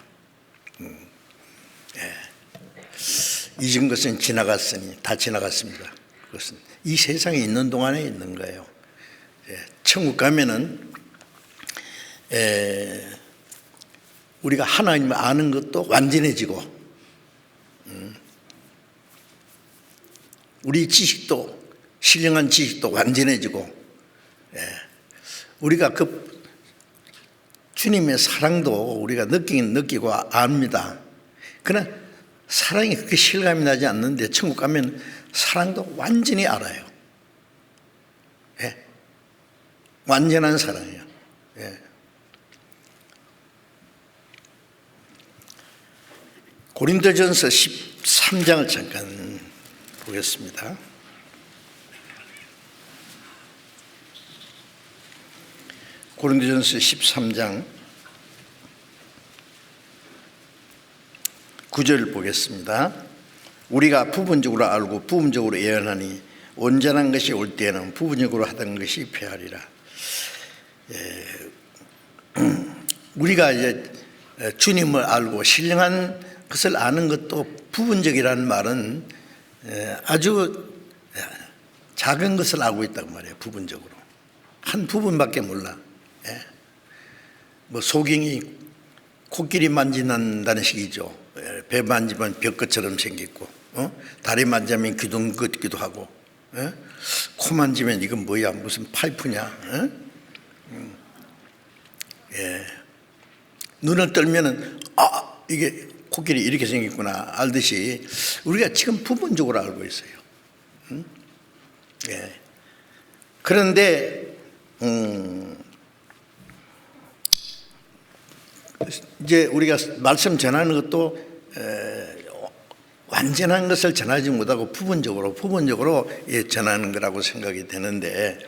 잊은 것은 지나갔으니 다 지나갔습니다. 그것은 이 세상에 있는 동안에 있는 거예요. 천국 가면은 우리가 하나님을 아는 것도 완전해지고 우리 지식도, 신령한 지식도 완전해지고, 우리가 그 주님의 사랑도 우리가 느끼긴 느끼고 압니다. 그러나 사랑이 그렇게 실감이 나지 않는데 천국 가면 사랑도 완전히 알아요. 완전한 사랑이에요. 고린도전서 13장을 잠깐 보겠습니다. 고린도전서 13장 9절 보겠습니다. 우리가 부분적으로 알고 부분적으로 예언하니 온전한 것이 올 때에는 부분적으로 하던 것이 패하리라. 우리가 이제 주님을 알고 신령한 것을 아는 것도 부분적이라는 말은 아주 작은 것을 알고 있다고 말해요. 부분적으로 한 부분밖에 몰라. 뭐 소경이 코끼리 만진다는 식이죠. 배 만지면 벽것처럼 생겼고, 다리 만지면 귀둥 같기도 하고, 코 만지면 이건 뭐야, 무슨 파이프냐? 눈을 떨면은 이게 코끼리 이렇게 생겼구나 알듯이 우리가 지금 부분적으로 알고 있어요. 그런데 이제 우리가 말씀 전하는 것도 완전한 것을 전하지 못하고 부분적으로 전하는 거라고 생각이 되는데,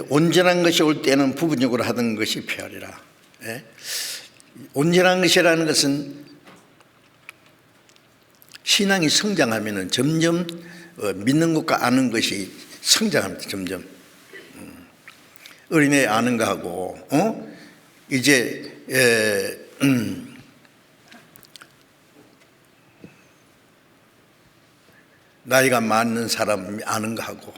온전한 것이 올 때는 부분적으로 하던 것이 패하리라. 온전한 것이라는 것은 신앙이 성장하면은 점점 믿는 것과 아는 것이 성장합니다. 점점 어린애 아는 거하고 이제 나이가 많은 사람이 아는 거 하고,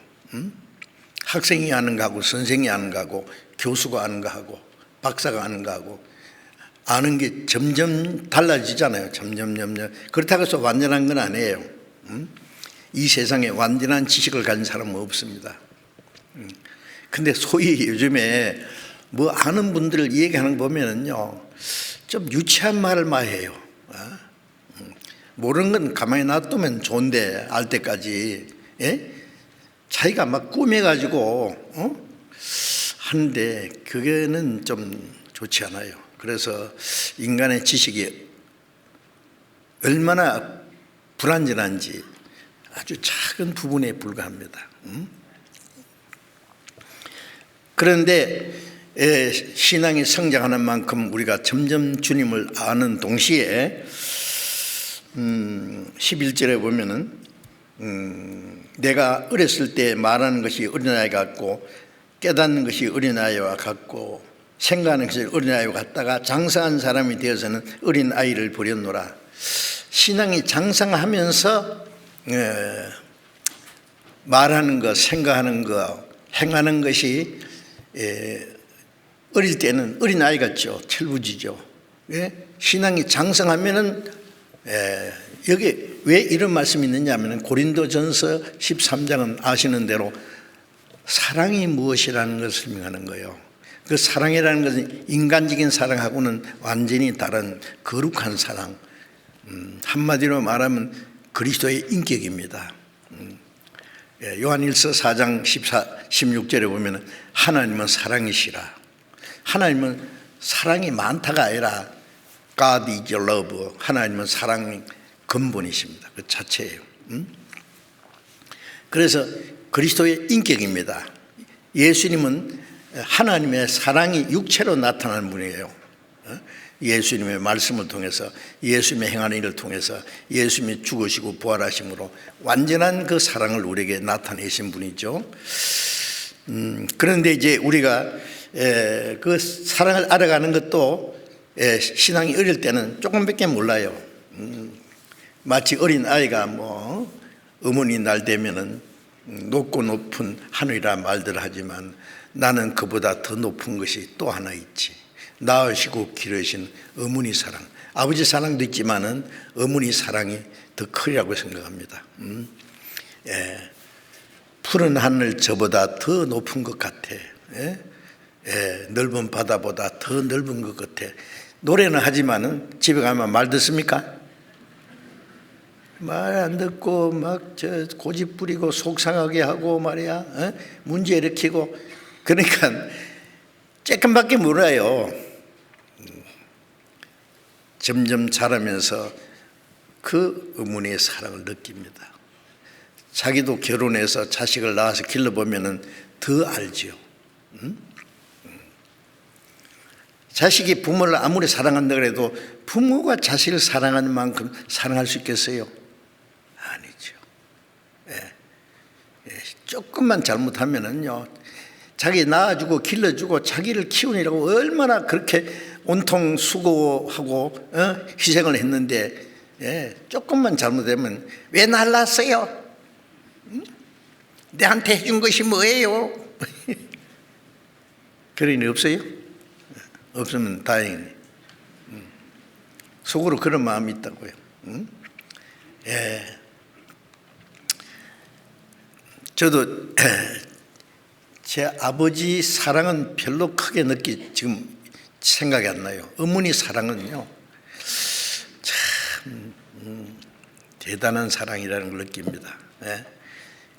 학생이 아는 거 하고, 선생이 아는 거 하고, 교수가 아는 거 하고, 박사가 아는 거 하고, 아는 게 점점 달라지잖아요. 점점. 그렇다고 해서 완전한 건 아니에요. 이 세상에 완전한 지식을 가진 사람은 없습니다. 근데 소위 요즘에 뭐 아는 분들 얘기하는 거 보면은요, 좀 유치한 말을 많이 해요. 모르는 건 가만히 놔두면 좋은데, 알 때까지. 예? 자기가 막 꾸며가지고, 하는데, 그게는 좀 좋지 않아요. 그래서 인간의 지식이 얼마나 불완전한지 아주 작은 부분에 불과합니다. 그런데 신앙이 성장하는 만큼 우리가 점점 주님을 아는 동시에 11절에 보면은 내가 어렸을 때 말하는 것이 어린아이 같고 깨닫는 것이 어린아이와 같고 생각하는 것이 어린아이와 같다가 장성한 사람이 되어서는 어린아이를 버렸노라. 신앙이 장성하면서 말하는 것, 생각하는 것, 행하는 것이 어릴 때는 어린아이 같죠. 철부지죠. 신앙이 장성하면은 여기 왜 이런 말씀이 있느냐 하면 고린도전서 13장은 아시는 대로 사랑이 무엇이라는 것을 설명하는 거예요. 그 사랑이라는 것은 인간적인 사랑하고는 완전히 다른 거룩한 사랑, 한마디로 말하면 그리스도의 인격입니다. 요한일서 4장 16절에 보면 하나님은 사랑이시라. 하나님은 사랑이 많다가 아니라 God is love. 하나님은 사랑의 근본이십니다. 그 자체예요. 그래서 그리스도의 인격입니다. 예수님은 하나님의 사랑이 육체로 나타나는 분이에요. 예수님의 말씀을 통해서, 예수님의 행하는 일을 통해서, 예수님이 죽으시고 부활하심으로 완전한 그 사랑을 우리에게 나타내신 분이죠. 그런데 이제 우리가 그 사랑을 알아가는 것도 신앙이 어릴 때는 조금밖에 몰라요. 마치 어린 아이가 뭐 어머니 날 되면은 높고 높은 하늘이라 말들 하지만 나는 그보다 더 높은 것이 또 하나 있지. 낳으시고 기르신 어머니 사랑, 아버지 사랑도 있지만은 어머니 사랑이 더 크리라고 생각합니다. 푸른 하늘 저보다 더 높은 것 같아. 넓은 바다보다 더 넓은 것 같아. 노래는 하지만은 집에 가면 말 듣습니까? 말 안 듣고 막 저 고집 부리고 속상하게 하고 말이야. 문제 일으키고. 그러니까 조금밖에 몰라요. 점점 자라면서 그 어머니의 사랑을 느낍니다. 자기도 결혼해서 자식을 낳아서 길러보면 더 알지요. 자식이 부모를 아무리 사랑한다 그래도 부모가 자식을 사랑하는 만큼 사랑할 수 있겠어요? 아니죠. 조금만 잘못하면은요, 자기 낳아주고 길러주고 자기를 키우느라고 얼마나 그렇게 온통 수고하고 희생을 했는데 조금만 잘못되면 왜 날 낳았어요? 내한테 해준 것이 뭐예요? 그런 일 없어요? 없으면 다행이네. 속으로 그런 마음이 있다고요. 저도 제 아버지 사랑은 별로 크게 지금 생각이 안 나요. 어머니 사랑은요, 참 대단한 사랑이라는 걸 느낍니다.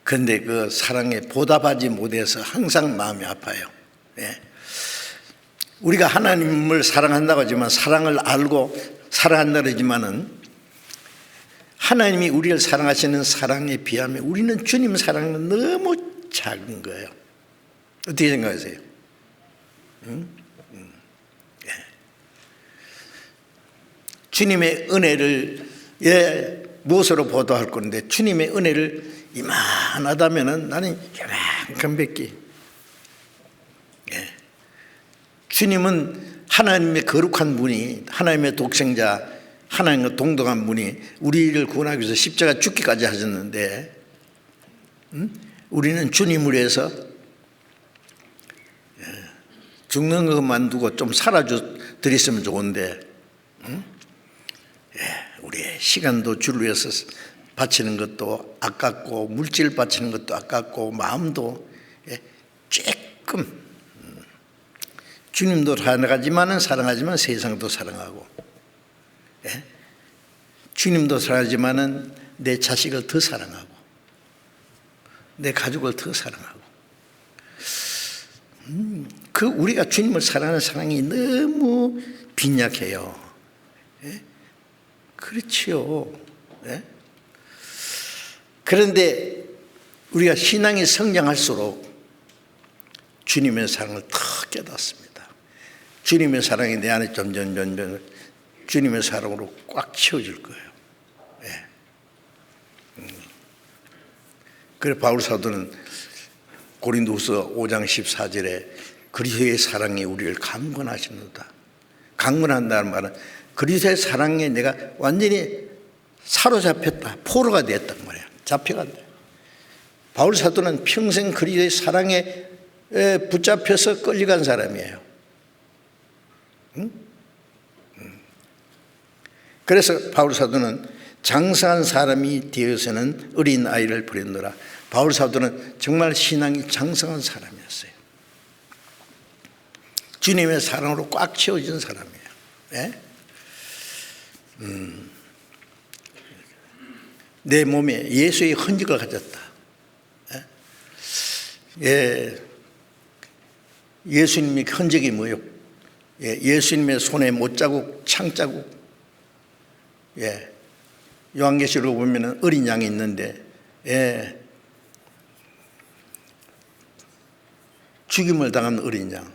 그런데 그 사랑에 보답하지 못해서 항상 마음이 아파요. 우리가 하나님을 사랑한다고 하지만, 사랑을 알고 사랑한다고 하지만은 하나님이 우리를 사랑하시는 사랑에 비하면 우리는 주님 사랑은 너무 작은 거예요. 어떻게 생각하세요? 주님의 은혜를 무엇으로 보도할 건데, 주님의 은혜를 이만하다면은 나는 이만큼 뵙기. 주님은 하나님의 거룩한 분이, 하나님의 독생자, 하나님과 동등한 분이 우리를 구원하기 위해서 십자가 죽기까지 하셨는데, 우리는 주님을 위해서 죽는 것만 두고 좀 살아드렸으면 좋은데, 우리의 시간도 주를 위해서 바치는 것도 아깝고, 물질 바치는 것도 아깝고, 마음도 조금, 주님도 사랑하지만 세상도 사랑하고, 주님도 사랑하지만은 내 자식을 더 사랑하고, 내 가족을 더 사랑하고, 우리가 주님을 사랑하는 사랑이 너무 빈약해요. 그렇지요. 그런데 우리가 신앙이 성장할수록 주님의 사랑을 더 깨닫습니다. 주님의 사랑이 내 안에 점점 주님의 사랑으로 꽉 채워질 거예요. 그래 바울 사도는 고린도후서 5장 14절에 그리스도의 사랑이 우리를 강건하시는도다. 강건한다는 말은 그리스도의 사랑에 내가 완전히 사로잡혔다, 포로가 됐단 말이야. 잡혀간다. 바울 사도는 평생 그리스도의 사랑에 붙잡혀서 끌려간 사람이에요. 그래서 바울 사도는 장사한 사람이 되어서는 어린 아이를 버렸노라. 바울 사도는 정말 신앙이 장성한 사람이었어요. 주님의 사랑으로 꽉 채워진 사람이에요. 내 몸에 예수의 흔적을 가졌다. 예수님의 흔적이 뭐예요? 예수님의 손에 못자국, 창자국. 요한계시록 보면 어린 양이 있는데, 죽임을 당한 어린 양.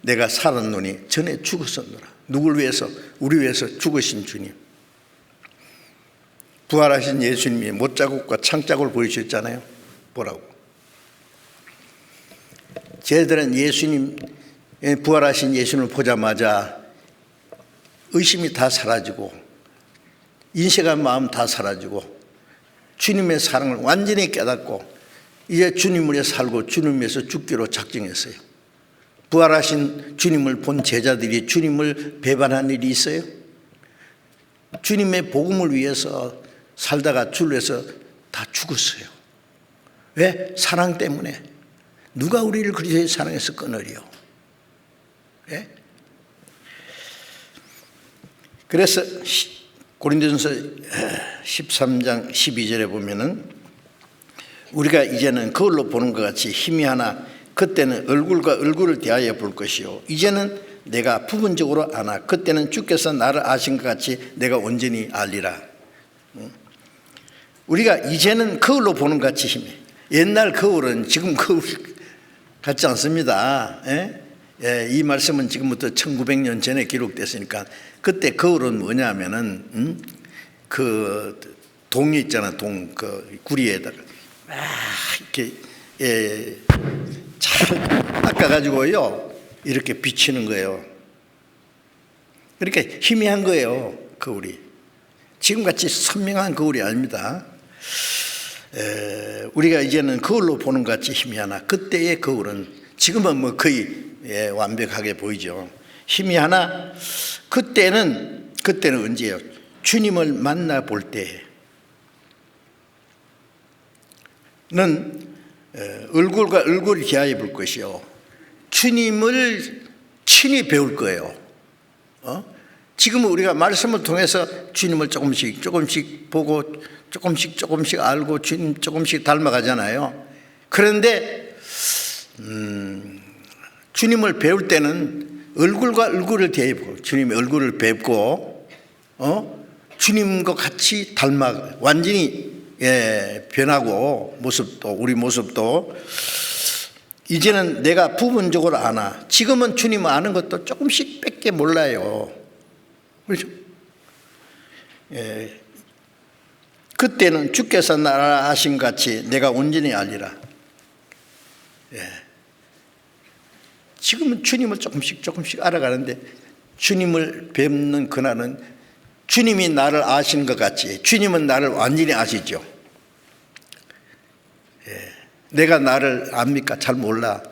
내가 살았노니 전에 죽었었노라. 누굴 위해서? 우리 위해서 죽으신 주님. 부활하신 예수님이 못자국과 창자국을 보여주셨잖아요. 보라고. 쟤들은 예수님, 부활하신 예수님을 보자마자 의심이 다 사라지고, 인색한 마음 다 사라지고, 주님의 사랑을 완전히 깨닫고 이제 주님을 위해 살고 주님을 위해서 죽기로 작정했어요. 부활하신 주님을 본 제자들이 주님을 배반한 일이 있어요? 주님의 복음을 위해서 살다가 주를 위해서 다 죽었어요. 왜? 사랑 때문에. 누가 우리를 그리스도의 사랑에서 끊으리요? 그래서 고린도전서 13장 12절에 보면은 우리가 이제는 거울로 보는 것 같이 희미하나 그때는 얼굴과 얼굴을 대하여 볼 것이요 이제는 내가 부분적으로 아나 그때는 주께서 나를 아신 것 같이 내가 온전히 알리라. 우리가 이제는 거울로 보는 것 같이 희미. 옛날 거울은 지금 거울 같지 않습니다. 이 말씀은 지금부터 1900년 전에 기록됐으니까 그때 거울은 뭐냐면은 그 동이 있잖아. 그 구리에다가 막 이렇게 잘 닦아가지고요 이렇게 비치는 거예요. 그렇게 희미한 거예요 거울이. 지금같이 선명한 거울이 아닙니다. 우리가 이제는 거울로 보는 것 같이 희미하나 그때의 거울은 지금은 뭐 거의 완벽하게 보이죠. 희미하나 그때는 언제예요? 주님을 만나볼 때는 얼굴과 얼굴을 대하여 볼 것이요 주님을 친히 배울 거예요. 지금은 우리가 말씀을 통해서 주님을 조금씩 보고 조금씩 알고 주님 조금씩 닮아가잖아요. 그런데 주님을 배울 때는 얼굴과 얼굴을 대해 보고 주님의 얼굴을 뵙고 주님과 같이 완전히 변하고 우리 모습도 이제는 내가 부분적으로 아나. 지금은 주님 아는 것도 조금씩 밖에 몰라요. 그렇죠? 그때는 주께서 나를 아신 같이 내가 온전히 알리라. 지금은 주님을 조금씩 알아가는데 주님을 뵙는 그날은 주님이 나를 아시는 것 같이 주님은 나를 완전히 아시죠. 내가 나를 압니까? 잘 몰라.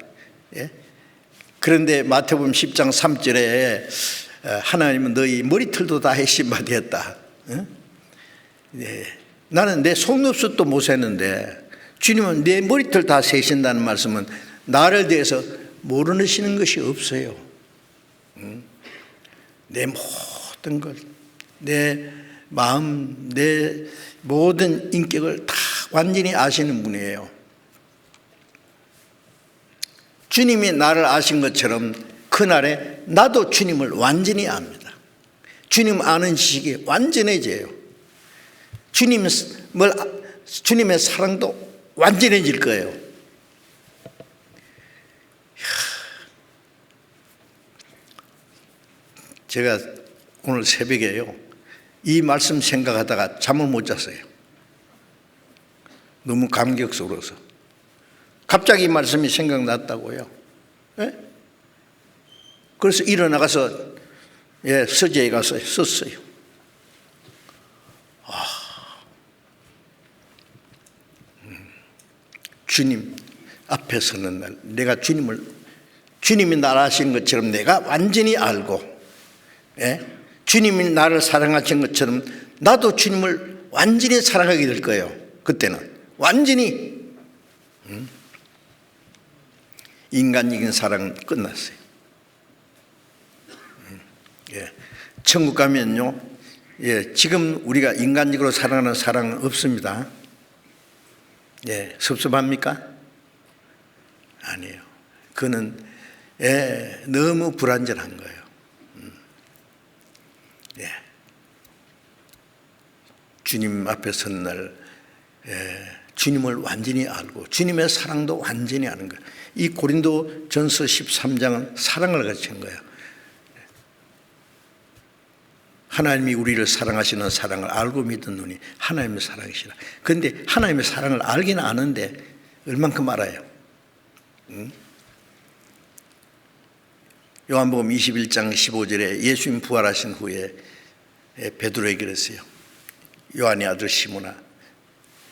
예? 그런데 마태복음 10장 3절에 하나님은 너희 머리털도 다 해심받았다. 예? 나는 내 속눈썹도 못 세는데 주님은 내 머리털 다 세신다는 말씀은 나를 대해서 모르시는 것이 없어요. 내 모든 것, 내 마음, 내 모든 인격을 다 완전히 아시는 분이에요. 주님이 나를 아신 것처럼 그날에 나도 주님을 완전히 압니다. 주님 아는 지식이 완전해져요. 주님의 사랑도 완전해질 거예요. 제가 오늘 새벽에요, 이 말씀 생각하다가 잠을 못 잤어요. 너무 감격스러워서. 갑자기 이 말씀이 생각났다고요. 예? 그래서 일어나가서 서재에 가서 썼어요. 주님 앞에 서는 날, 내가 주님이 나를 아신 것처럼 내가 완전히 알고, 주님이 나를 사랑하신 것처럼 나도 주님을 완전히 사랑하게 될 거예요. 그때는 완전히 인간적인 사랑은 끝났어요. 천국 가면요, 지금 우리가 인간적으로 사랑하는 사랑은 없습니다. 섭섭합니까? 아니에요. 그는 너무 불완전한 거예요. 주님 앞에 선 날 주님을 완전히 알고 주님의 사랑도 완전히 아는 거예요. 이 고린도전서 13장은 사랑을 가르치는 거예요. 하나님이 우리를 사랑하시는 사랑을 알고 믿었노니 하나님의 사랑이시라. 그런데 하나님의 사랑을 알기는 아는데 얼만큼 알아요? 요한복음 21장 15절에 예수님 부활하신 후에 베드로에게 그랬어요. 요한의 아들 시몬아,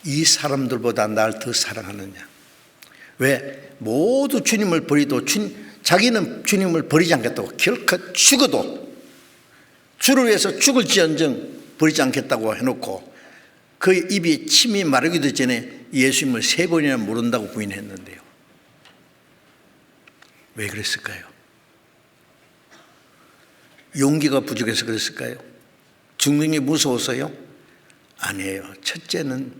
이 사람들보다 날 더 사랑하느냐? 왜? 모두 주님을 버리도 자기는 주님을 버리지 않겠다고, 결코 죽어도 주를 위해서 죽을지언정 버리지 않겠다고 해놓고 그 입이 침이 마르기도 전에 예수님을 3번이나 모른다고 부인했는데요. 왜 그랬을까요? 용기가 부족해서 그랬을까요? 죽는 게 무서워서요? 아니에요. 첫째는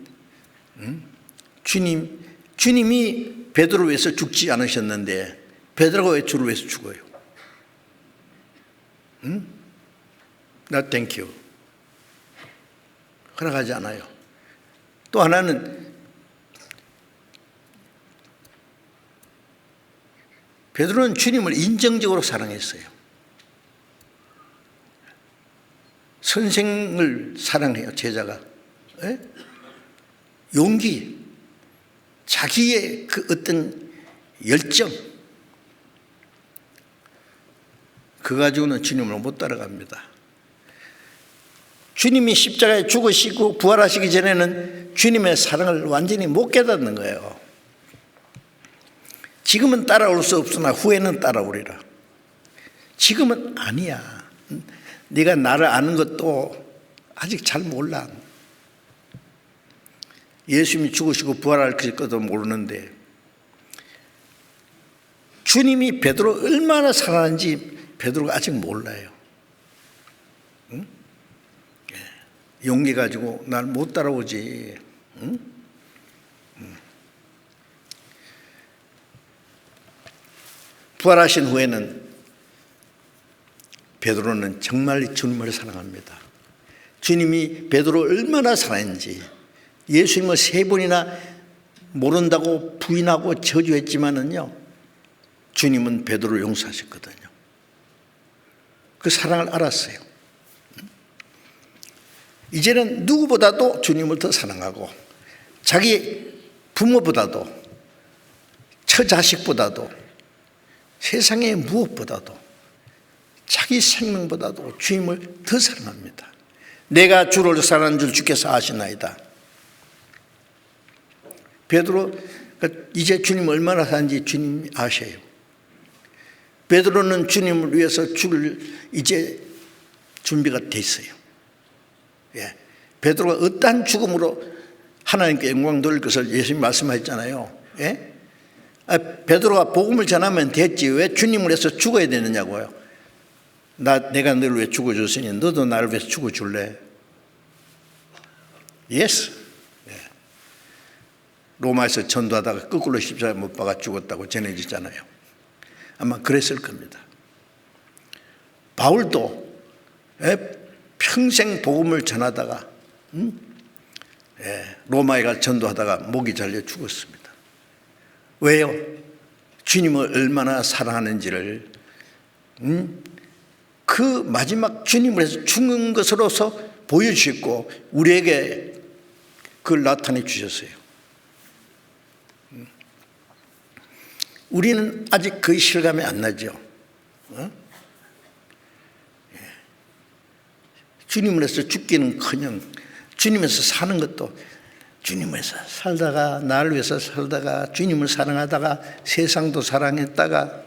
주님이 베드로를 위해서 죽지 않으셨는데 베드로가 왜 주를 위해서 죽어요? 나 땡큐. 허락하지 않아요. 또 하나는 베드로는 주님을 인정적으로 사랑했어요. 선생을 사랑해요, 제자가. 용기, 자기의 그 어떤 열정, 그거 가지고는 주님을 못 따라갑니다. 주님이 십자가에 죽으시고 부활하시기 전에는 주님의 사랑을 완전히 못 깨닫는 거예요. 지금은 따라올 수 없으나 후에는 따라오리라. 지금은 아니야. 네가 나를 아는 것도 아직 잘 몰라. 예수님이 죽으시고 부활할 것도 모르는데 주님이 베드로 얼마나 사랑하는지 베드로가 아직 몰라요. 용기 가지고 날 못 따라오지. 부활하신 후에는 베드로는 정말 주님을 사랑합니다. 주님이 베드로를 얼마나 사랑했는지 예수님을 3번이나 모른다고 부인하고 저주했지만은요, 주님은 베드로를 용서하셨거든요. 그 사랑을 알았어요. 이제는 누구보다도 주님을 더 사랑하고 자기 부모보다도 처자식보다도 세상의 무엇보다도 자기 생명보다도 주님을 더 사랑합니다. 내가 주를 사랑하는 줄 주께서 아시나이다. 베드로 그러니까 이제 주님 얼마나 사는지 주님이 아셔요. 베드로는 주님을 위해서 죽을 이제 준비가 됐어요. 예. 베드로가 어떠한 죽음으로 하나님께 영광 돌릴 것을 예수님이 말씀하셨잖아요. 예? 베드로가 복음을 전하면 됐지 왜 주님을 위해서 죽어야 되느냐고요. 내가 너를 위해 죽어줬으니 너도 나를 위해서 죽어줄래? 예스. 예. 로마에서 전도하다가 거꾸로 십자가에 못 박아 죽었다고 전해지잖아요. 아마 그랬을 겁니다. 바울도 평생 복음을 전하다가 로마에 가 전도하다가 목이 잘려 죽었습니다. 왜요? 주님을 얼마나 사랑하는지를 그 마지막 주님을 해서 죽는 것으로서 보여주셨고 우리에게 그걸 나타내 주셨어요. 우리는 아직 그 실감이 안 나죠. 주님을 해서 죽기는커녕 주님에서 사는 것도 주님에서 살다가 나를 위해서 살다가 주님을 사랑하다가 세상도 사랑했다가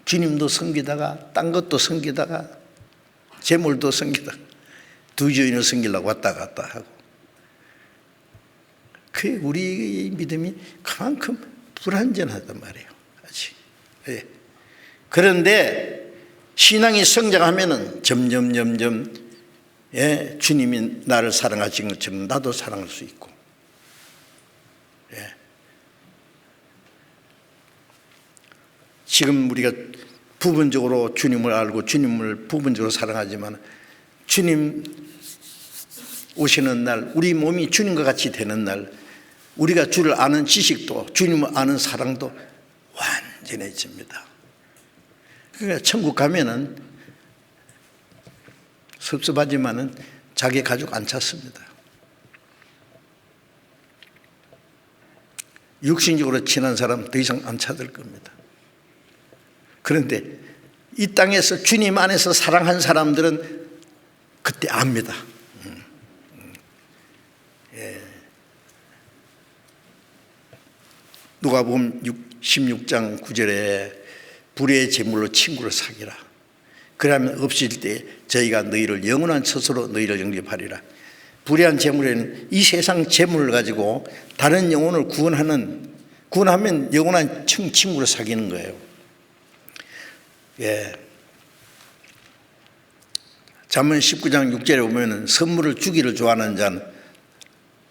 주님도 섬기다가 딴 것도 섬기다가 재물도 섬기다가 두 주인을 섬기려고 왔다 갔다 하고 그 우리 믿음이 그만큼 불완전하단 말이에요. 아직. 예. 그런데 신앙이 성장하면은 점점 주님이 나를 사랑하신 것처럼 나도 사랑할 수 있고. 예. 지금 우리가 부분적으로 주님을 알고 주님을 부분적으로 사랑하지만 주님 오시는 날 우리 몸이 주님과 같이 되는 날 우리가 주를 아는 지식도 주님을 아는 사랑도 완전해집니다. 그러니까 천국 가면은 섭섭하지만은 자기 가족 안 찾습니다. 육신적으로 친한 사람 더 이상 안 찾을 겁니다. 그런데 이 땅에서 주님 안에서 사랑한 사람들은 그때 압니다. 예. 누가복음 16장 9절에 불의의 제물로 친구를 사귀라. 그러면 없을 때 저희가 너희를 영원한 처소로 너희를 영접하리라. 불의한 제물에는 이 세상 제물을 가지고 다른 영혼을 구원하면 영원한 친구를 사귀는 거예요. 예. 잠언 19장 6절에 보면 선물을 주기를 좋아하는 자는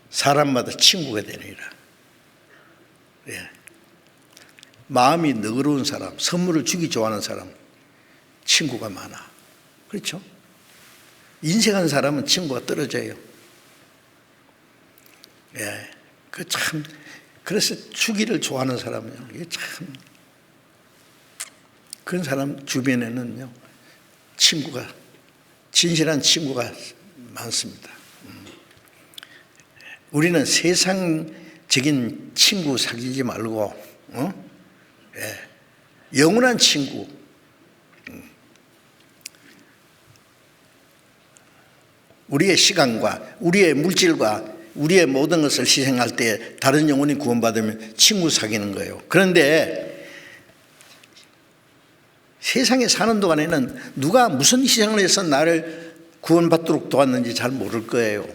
사람마다 친구가 되느니라. 예. 마음이 너그러운 사람, 선물을 주기 좋아하는 사람 친구가 많아. 그렇죠? 인색한 사람은 친구가 떨어져요. 예. 그래서 주기를 좋아하는 사람은요, 이게 참, 그런 사람 주변에는요, 진실한 친구가 많습니다. 우리는 세상적인 친구 사귀지 말고, 영원한 친구, 우리의 시간과 우리의 물질과 우리의 모든 것을 희생할 때 다른 영혼이 구원받으면 친구 사귀는 거예요. 그런데 세상에 사는 동안에는 누가 무슨 희생을 해서 나를 구원받도록 도왔는지 잘 모를 거예요.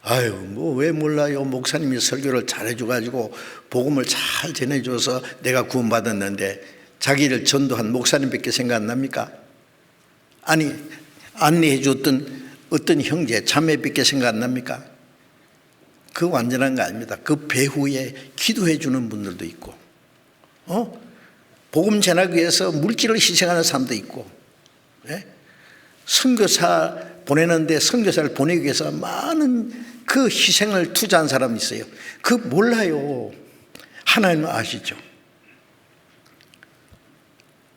아유, 왜 몰라요. 목사님이 설교를 잘해줘가지고 복음을 잘 전해줘서 내가 구원받았는데 자기를 전도한 목사님밖에 생각 안 납니까? 아니, 안내해줬던 어떤 형제, 자매밖에 생각 안 납니까? 그 완전한 거 아닙니다. 그 배후에 기도해주는 분들도 있고, 복음 전하기 위해서 물질을 희생하는 사람도 있고, 선교사 보내는데 선교사를 보내기 위해서 많은 그 희생을 투자한 사람이 있어요. 그 몰라요. 하나님은 아시죠.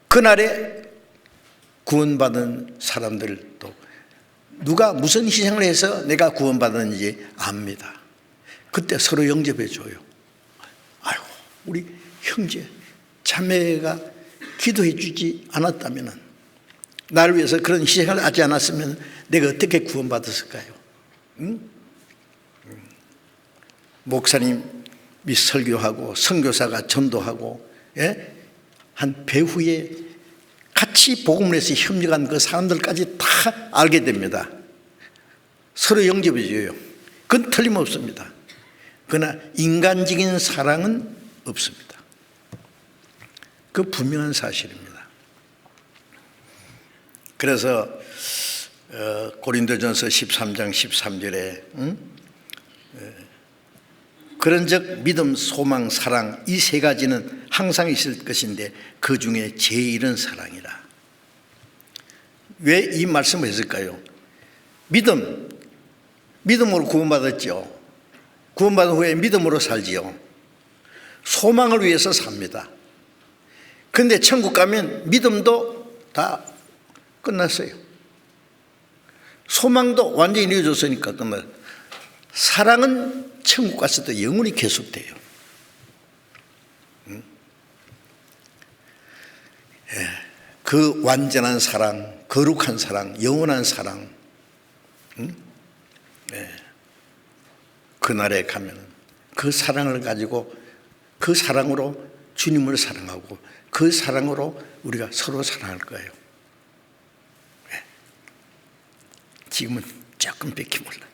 그날에 구원받은 사람들도 누가 무슨 희생을 해서 내가 구원받았는지 압니다. 그때 서로 영접해 줘요. 아이고, 우리 형제, 자매가 기도해 주지 않았다면, 나를 위해서 그런 희생을 하지 않았으면 내가 어떻게 구원받았을까요? 응? 목사님이 설교하고 선교사가 전도하고, 예? 한 배후에 같이 복음을 해서 협력한 그 사람들까지 다 알게 됩니다. 서로 영접해 줘요. 그건 틀림없습니다. 그러나 인간적인 사랑은 없습니다. 그 분명한 사실입니다. 그래서 고린도전서 13장 13절에 그런즉 믿음, 소망, 사랑 이 세 가지는 항상 있을 것인데 그 중에 제일은 사랑이라. 왜 이 말씀을 했을까요? 믿음으로 구원받았죠. 구원받은 후에 믿음으로 살지요. 소망을 위해서 삽니다. 그런데 천국 가면 믿음도 다 끝났어요. 소망도 완전히 이루어졌으니까 끝났어요. 사랑은 천국 가서도 영원히 계속돼요. 그 완전한 사랑, 거룩한 사랑, 영원한 사랑, 그날에 가면 그 사랑을 가지고 그 사랑으로 주님을 사랑하고 그 사랑으로 우리가 서로 사랑할 거예요. 지금은 조금 뺏기 몰라요.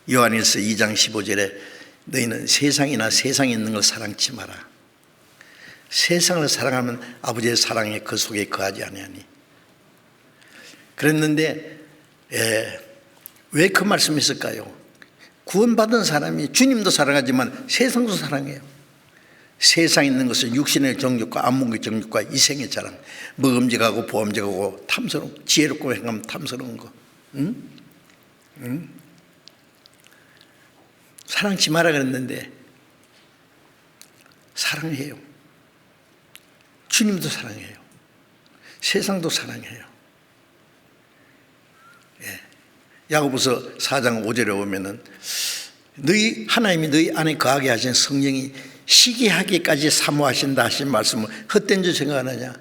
요한일서 2장 15절에 너희는 세상이나 세상에 있는 걸 사랑치 마라. 세상을 사랑하면 아버지의 사랑에 그 속에 거하지 아니하니. 그랬는데 왜 그 말씀이 있을까요? 구원받은 사람이 주님도 사랑하지만 세상도 사랑해요. 세상에 있는 것은 육신의 정욕과 안목의 정욕과 이생의 자랑, 먹음직하고 보험직하고 탐스러운, 지혜롭고 행하면 탐스러운 거. 사랑치 마라 그랬는데 사랑해요. 주님도 사랑해요. 세상도 사랑해요. 야고보서 4장 5절에 보면은 하나님이 너희 안에 거하게 하신 성령이 시기하기까지 사모하신다 하신 말씀을 헛된 줄 생각 안 하냐?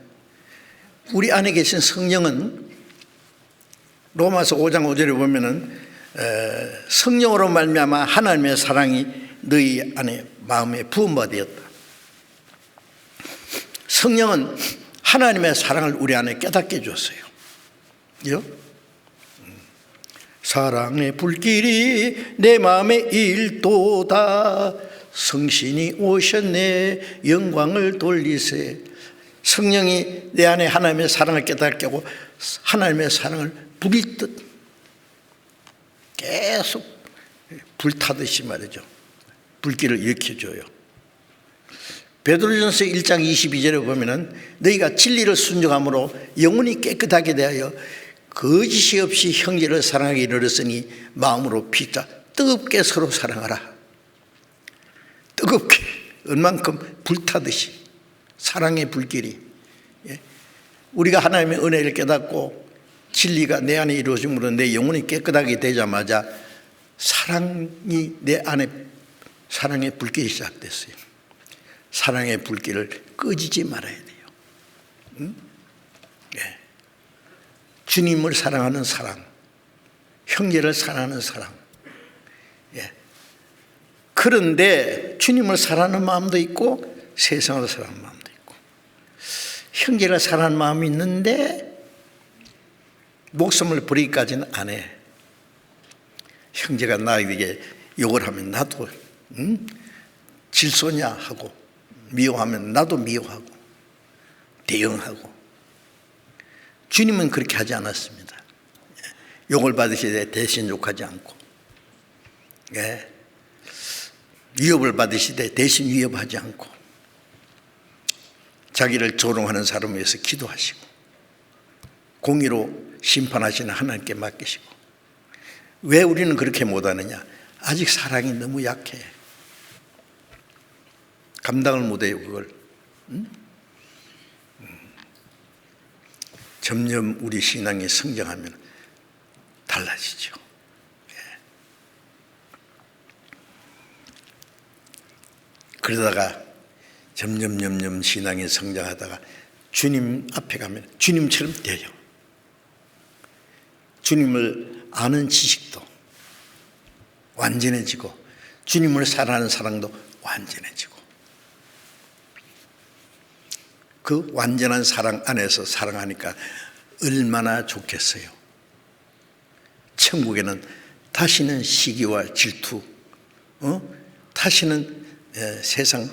우리 안에 계신 성령은 로마서 5장 5절에 보면은 성령으로 말미암아 하나님의 사랑이 너희 안에 마음에 부음받았다. 성령은 하나님의 사랑을 우리 안에 깨닫게 해줬어요. 사랑의 불길이 내 마음에 일도다. 성신이 오셨네 영광을 돌리세. 성령이 내 안에 하나님의 사랑을 깨닫게 하고 하나님의 사랑을 부릴 듯 계속 불타듯이 말이죠. 불길을 일으켜줘요. 베드로전서 1장 22절에 보면은 너희가 진리를 순종함으로 영혼이 깨끗하게 대하여 거짓이 없이 형제를 사랑하게 이르렀으니 마음으로 피자 뜨겁게 서로 사랑하라. 뜨겁게 얼만큼 불타듯이 사랑의 불길이. 우리가 하나님의 은혜를 깨닫고 진리가 내 안에 이루어짐으로 내 영혼이 깨끗하게 되자마자 사랑이 내 안에 사랑의 불길이 시작됐어요. 사랑의 불길을 꺼지지 말아야 돼요. 주님을 사랑하는 사랑, 형제를 사랑하는 사랑. 그런데 주님을 사랑하는 마음도 있고 세상을 사랑하는 마음도 있고 형제를 사랑하는 마음이 있는데 목숨을 버리기까지는 안 해. 형제가 나에게 욕을 하면 나도 질소냐 하고 미워하면 나도 미워하고 대응하고. 주님은 그렇게 하지 않았습니다. 욕을 받으실 때 대신 욕하지 않고, 위협을 받으실 때 대신 위협하지 않고, 자기를 조롱하는 사람을 위해서 기도하시고, 공의로 심판하시는 하나님께 맡기시고. 왜 우리는 그렇게 못하느냐? 아직 사랑이 너무 약해. 감당을 못해요 그걸. 점점 우리 신앙이 성장하면 달라지죠. 그러다가 점점 신앙이 성장하다가 주님 앞에 가면 주님처럼 돼요. 주님을 아는 지식도 완전해지고 주님을 사랑하는 사랑도 완전해지고 그 완전한 사랑 안에서 사랑하니까 얼마나 좋겠어요. 천국에는 다시는 시기와 질투, 다시는 세상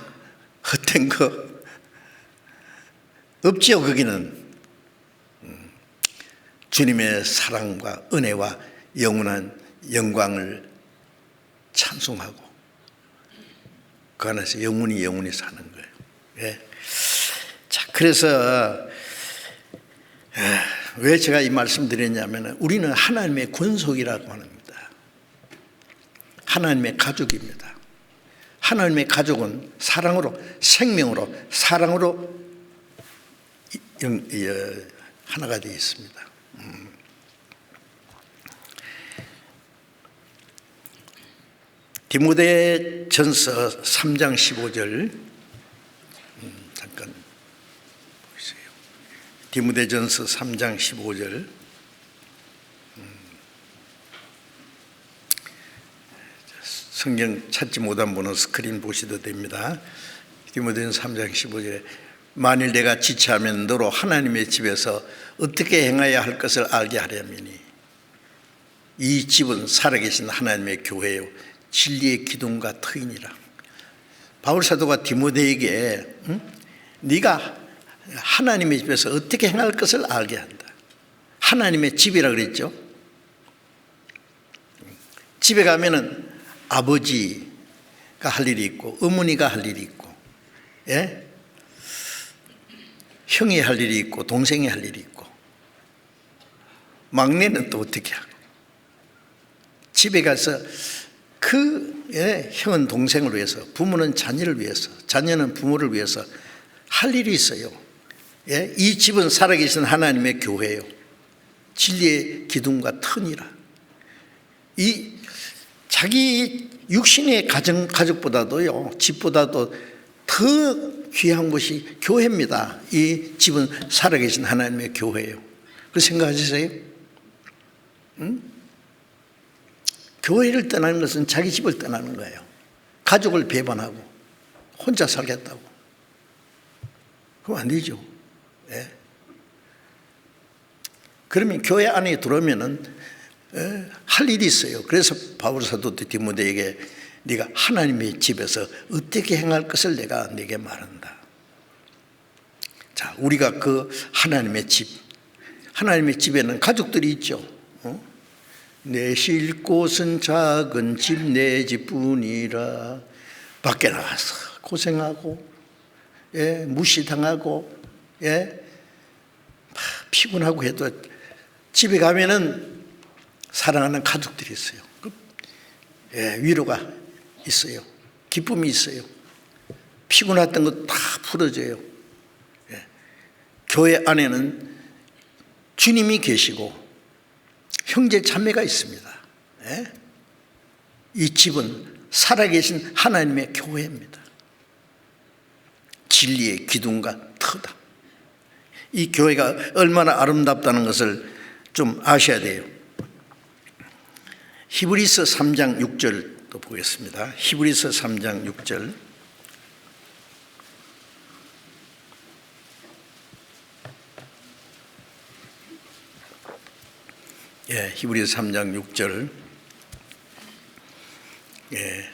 헛된 거 없지요. 거기는 주님의 사랑과 은혜와 영원한 영광을 찬송하고 그 안에서 영원히 사는 거예요. 예. 자, 그래서 왜 제가 이 말씀 드렸냐면 우리는 하나님의 권속이라고 합니다. 하나님의 가족입니다. 하나님의 가족은 사랑으로, 생명으로, 사랑으로 하나가 되어 있습니다. 디모데전서 3장 15절 잠깐 보세요. 디모데전서 3장 15절 성경 찾지 못한 분은 스크린 보시도 됩니다. 디모데전서 3장 15절에 만일 내가 지체하면 너로 하나님의 집에서 어떻게 행해야 할 것을 알게 하려니니 이 집은 살아계신 하나님의 교회요 진리의 기둥과 터이니라. 바울 사도가 디모데에게 네가 하나님의 집에서 어떻게 행할 것을 알게 한다. 하나님의 집이라 그랬죠. 집에 가면은 아버지가 할 일이 있고 어머니가 할 일이 있고, 예? 형이 할 일이 있고 동생이 할 일이 있고 막내는 또 어떻게 하고 집에 가서 형은 동생을 위해서, 부모는 자녀를 위해서, 자녀는 부모를 위해서 할 일이 있어요. 예? 이 집은 살아계신 하나님의 교회요 진리의 기둥과 터니라. 이 자기 육신의 가족보다도요 집보다도 더 귀한 것이 교회입니다. 이 집은 살아계신 하나님의 교회예요. 그 생각하세요? 교회를 떠나는 것은 자기 집을 떠나는 거예요. 가족을 배반하고 혼자 살겠다고. 그럼 안 되죠. 예. 그러면 교회 안에 들어오면은 할 일이 있어요. 그래서 바울 사도도 디모데에게 네가 하나님의 집에서 어떻게 행할 것을 내가 네게 말한다. 자, 우리가 그 하나님의 집에는 가족들이 있죠. 내 쉴 곳은 작은 집 내 집뿐이라. 밖에 나가서 고생하고, 예, 무시당하고, 예, 피곤하고 해도 집에 가면은 사랑하는 가족들이 있어요. 예, 위로가 있어요. 기쁨이 있어요. 피곤했던 것 다 풀어져요. 예. 교회 안에는 주님이 계시고 형제 자매가 있습니다. 예? 이 집은 살아계신 하나님의 교회입니다. 진리의 기둥과 터다. 이 교회가 얼마나 아름답다는 것을 좀 아셔야 돼요. 히브리서 3장 6절 또 보겠습니다. 히브리서 3장 6절. 예, 히브리서 3장 6절. 예.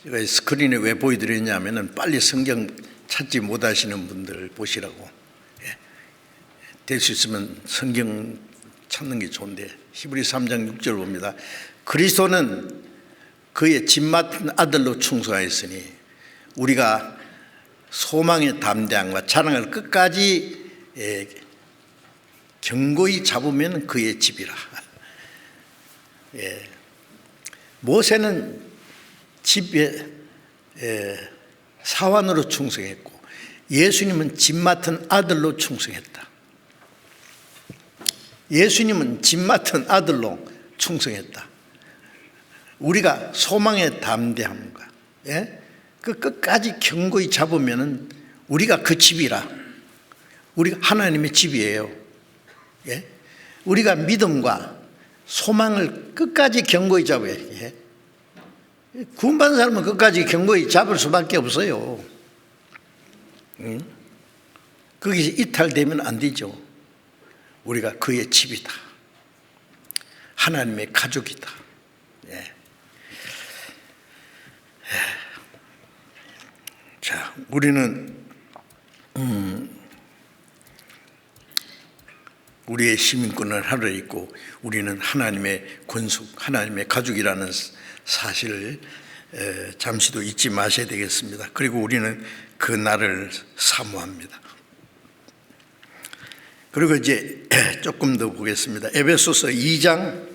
제가 스크린에 왜 보여드렸냐면은 빨리 성경 찾지 못하시는 분들 보시라고. 예. 될 수 있으면 성경 찾는 게 좋은데 히브리서 3장 6절 봅니다. 그리스도는 그의 집 맡은 아들로 충성하였으니 우리가 소망의 담대함과 자랑을 끝까지 견고히 잡으면 그의 집이라. 예. 모세는 집에 사환으로 충성했고 예수님은 집 맡은 아들로 충성했다. 예수님은 집 맡은 아들로 충성했다. 우리가 소망의 담대함과, 예? 그 끝까지 견고히 잡으면 우리가 그 집이라. 우리가 하나님의 집이에요. 예? 우리가 믿음과 소망을 끝까지 견고히 잡아야 해. 구원받은 사람은 끝까지 견고히 잡을 수밖에 없어요. 거기서 이탈되면 안 되죠. 우리가 그의 집이다. 하나님의 가족이다. 예. 자, 우리는 우리의 시민권을 하늘에 있고 우리는 하나님의 권속, 하나님의 가족이라는 사실을 잠시도 잊지 마셔야 되겠습니다. 그리고 우리는 그 날을 사모합니다. 그리고 이제 조금 더 보겠습니다. 에베소서 2장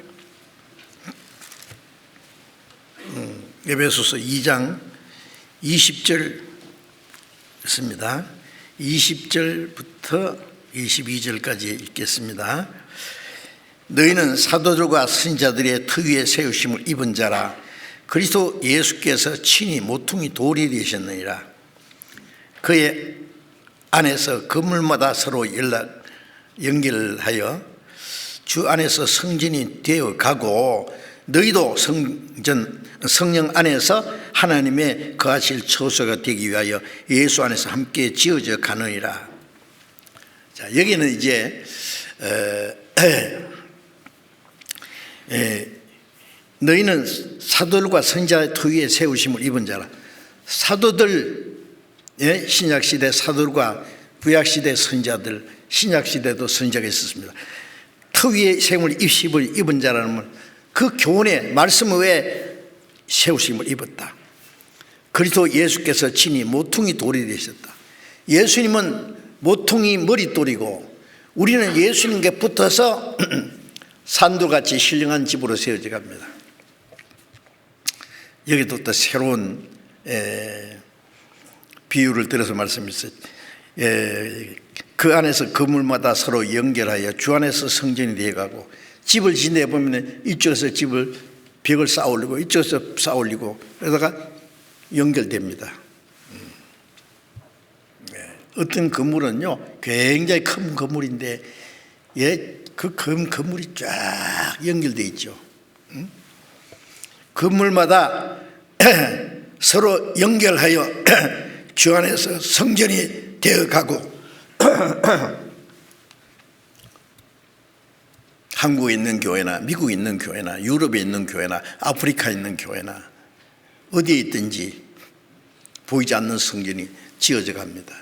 20절 있습니다. 20절부터 22절까지 읽겠습니다. 너희는 사도들과 선지자들의 특위에 세우심을 입은 자라. 그리스도 예수께서 친히 모퉁이 돌이 되셨느니라. 그의 안에서 건물마다 서로 연결하여 주 안에서 성전이 되어 가고 너희도 성령 안에서 하나님의 거하실 처소가 되기 위하여 예수 안에서 함께 지어져 가느니라. 자, 여기는 이제 너희는 사도들과 선지자의 특위에 세우심을 입은 자라. 사도들, 신약시대 사도들과 구약시대 선지자들, 신약시대도 선지자가 있었습니다. 특위에 세움을 입은 자라는 그 교훈의 말씀 외에 세우심을 입었다. 그리스도 예수께서 친히 모퉁이 돌이 되셨다. 예수님은 모퉁이 머릿돌이고 우리는 예수님께 붙어서 산돌같이 신령한 집으로 세워져 갑니다. 여기도 또 새로운 비유를 들어서 말씀했어요. 그 안에서 건물마다 서로 연결하여 주 안에서 성전이 되어가고 집을 지내 보면 이쪽에서 벽을 쌓아 올리고 이쪽에서 쌓아 올리고 그러다가 연결됩니다. 어떤 건물은요 굉장히 큰 건물인데 그 건물이 쫙 연결되어 있죠. 건물마다 서로 연결하여 주 안에서 성전이 되어가고 한국에 있는 교회나 미국에 있는 교회나 유럽에 있는 교회나 아프리카에 있는 교회나 어디에 있든지 보이지 않는 성전이 지어져 갑니다.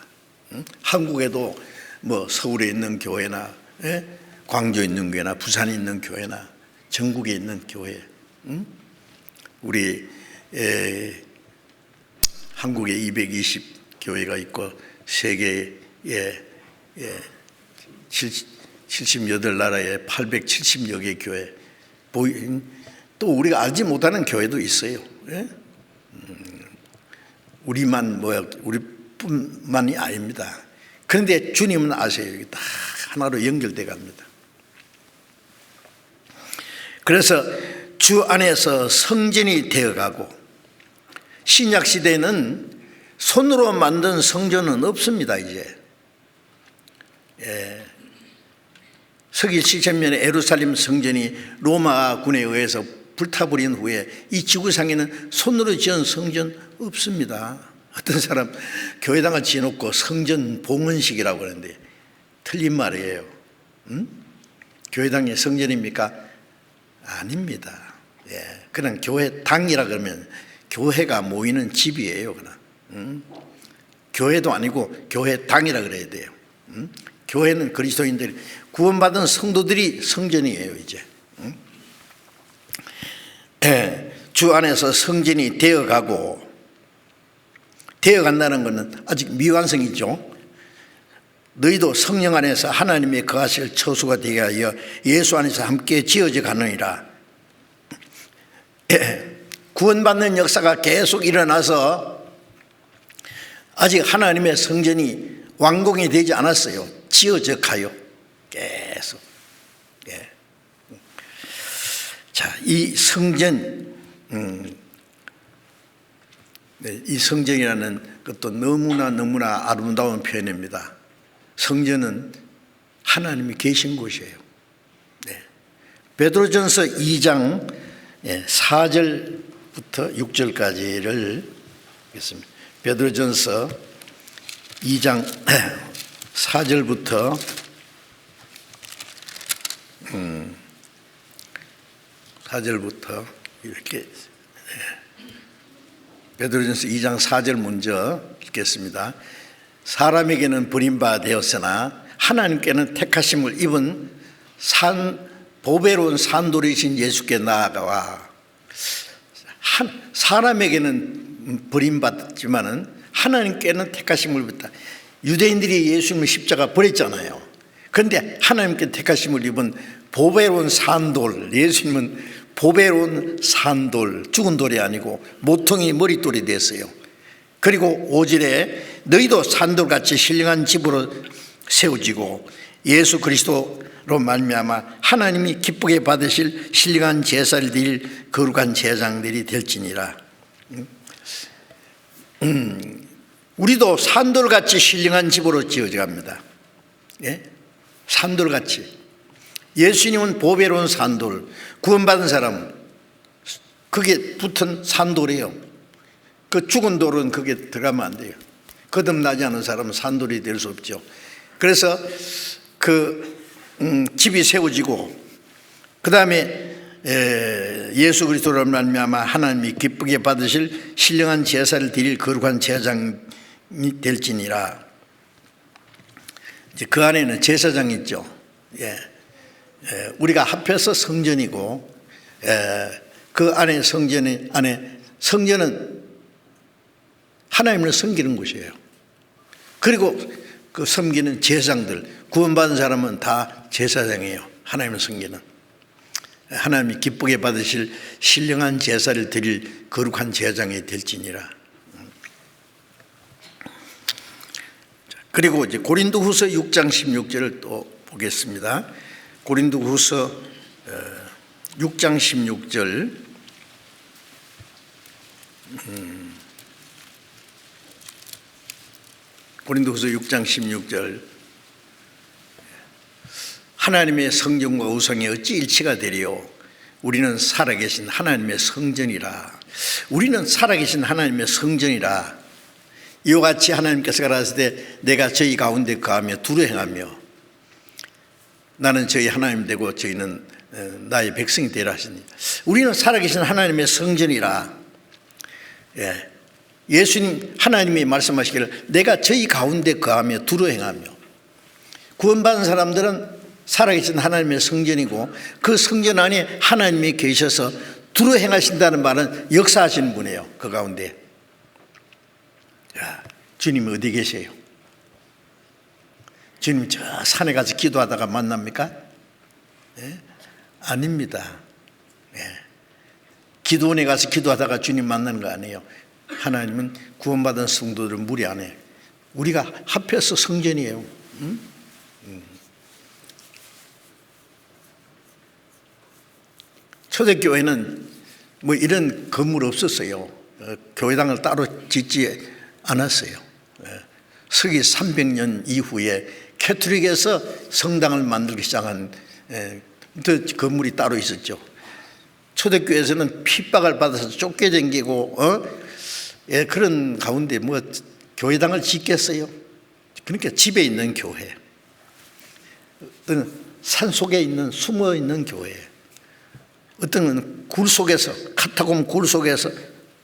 한국에도 뭐 서울에 있는 교회나 광주에 있는 교회나 부산에 있는 교회나 전국에 있는 교회, 우리 한국에 220 교회가 있고 세계에 78나라에 870여 개 교회, 또 우리가 알지 못하는 교회도 있어요. 우리뿐만이 아닙니다. 그런데 주님은 아세요. 이게 다 하나로 연결돼 갑니다. 그래서 주 안에서 성전이 되어가고, 신약 시대는 손으로 만든 성전은 없습니다. 이제 서기 70년에 예루살렘 성전이 로마군에 의해서 불타버린 후에 이 지구상에는 손으로 지은 성전 없습니다. 어떤 사람 교회당을 지어놓고 성전 봉헌식이라고 하는데 틀린 말이에요. 교회당이 성전입니까? 아닙니다. 그냥 교회당이라 그러면 교회가 모이는 집이에요. 그냥 교회도 아니고 교회당이라 그래야 돼요. 교회는 그리스도인들이 구원받은 성도들이 성전이에요. 이제 주 안에서 성전이 되어가고, 되어간다는 것은 아직 미완성이죠. 너희도 성령 안에서 하나님의 거하실 처소가 되게 하여 예수 안에서 함께 지어져 가느니라. 구원받는 역사가 계속 일어나서 아직 하나님의 성전이 완공이 되지 않았어요. 지어져 가요. 계속. 자, 이 성전, 이 성전이라는 것도 너무나 아름다운 표현입니다. 성전은 하나님이 계신 곳이에요. 베드로전서 2장 4절부터 6절까지를 보겠습니다. 베드로전서 2장 4절부터 4절부터 이렇게 베드로전서 2장 4절 먼저 읽겠습니다. 사람에게는 버림받아 하나님께는 택하심을 입은 보배로운 산돌이신 예수께 나아가와 사람에게는 버림받았지만은 하나님께는 택하심을 입었다. 유대인들이 예수님을 십자가 버렸잖아요. 그런데 하나님께 택하심을 입은 보배로운 산돌, 예수님은 보배로운 산돌, 죽은 돌이 아니고 모퉁이 머릿돌이 됐어요. 그리고 5절에 너희도 산돌같이 신령한 집으로 세워지고 예수 그리스도로 말미암아 하나님이 기쁘게 받으실 신령한 제사를 드릴 거룩한 제장들이 될지니라. 우리도 산돌같이 신령한 집으로 지어져 갑니다. 예? 산돌같이. 예수님은 보배로운 산돌, 구원받은 사람은 그게 붙은 산돌이에요. 그 죽은 돌은 그게 들어가면 안 돼요. 거듭나지 않은 사람은 산돌이 될 수 없죠. 그래서 집이 세워지고 그 다음에 예수 그리스도로 말미암아 하나님이 기쁘게 받으실 신령한 제사를 드릴 거룩한 제장이 될지니라. 이제 그 안에는 제사장이 있죠. 우리가 합해서 성전이고 그 안에 성전은 하나님을 섬기는 곳이에요. 그리고 그 섬기는 제사장들, 구원받은 사람은 다 제사장이에요. 하나님을 섬기는. 하나님이 기쁘게 받으실 신령한 제사를 드릴 거룩한 제사장이 될지니라. 그리고 이제 고린도후서 6장 16절을 또 보겠습니다. 고린도후서 6장 16절. 고린도후서 6장 16절. 하나님의 성전과 우상이 어찌 일치가 되리요? 우리는 살아계신 하나님의 성전이라. 우리는 살아계신 하나님의 성전이라. 이와 같이 하나님께서 가라사대 내가 저희 가운데 거하며 두루 행하며 나는 저희 하나님 되고 저희는 나의 백성이 되라 하시니 우리는 살아계신 하나님의 성전이라. 예수님 하나님이 말씀하시기를 내가 저희 가운데 거하며 두루 행하며. 구원받은 사람들은 살아계신 하나님의 성전이고 그 성전 안에 하나님이 계셔서 두루 행하신다는 말은 역사하시는 분이에요. 그 가운데. 주님이 어디 계세요? 주님 저 산에 가서 기도하다가 만납니까? 아닙니다. 기도원에 가서 기도하다가 주님 만나는 거 아니에요. 하나님은 구원받은 성도들을 무리 안에 우리가 합해서 성전이에요. 초대교회는 뭐 이런 건물 없었어요. 교회당을 따로 짓지 않았어요. 서기 300년 이후에 캐톨릭에서 성당을 만들기 시작한 건물이 따로 있었죠. 초대교회에서는 핍박을 받아서 쫓겨다니고 그런 가운데 뭐 교회당을 짓겠어요? 그러니까 집에 있는 교회, 어떤 산 속에 있는 숨어 있는 교회, 어떤 굴 속에서 카타콤 굴 속에서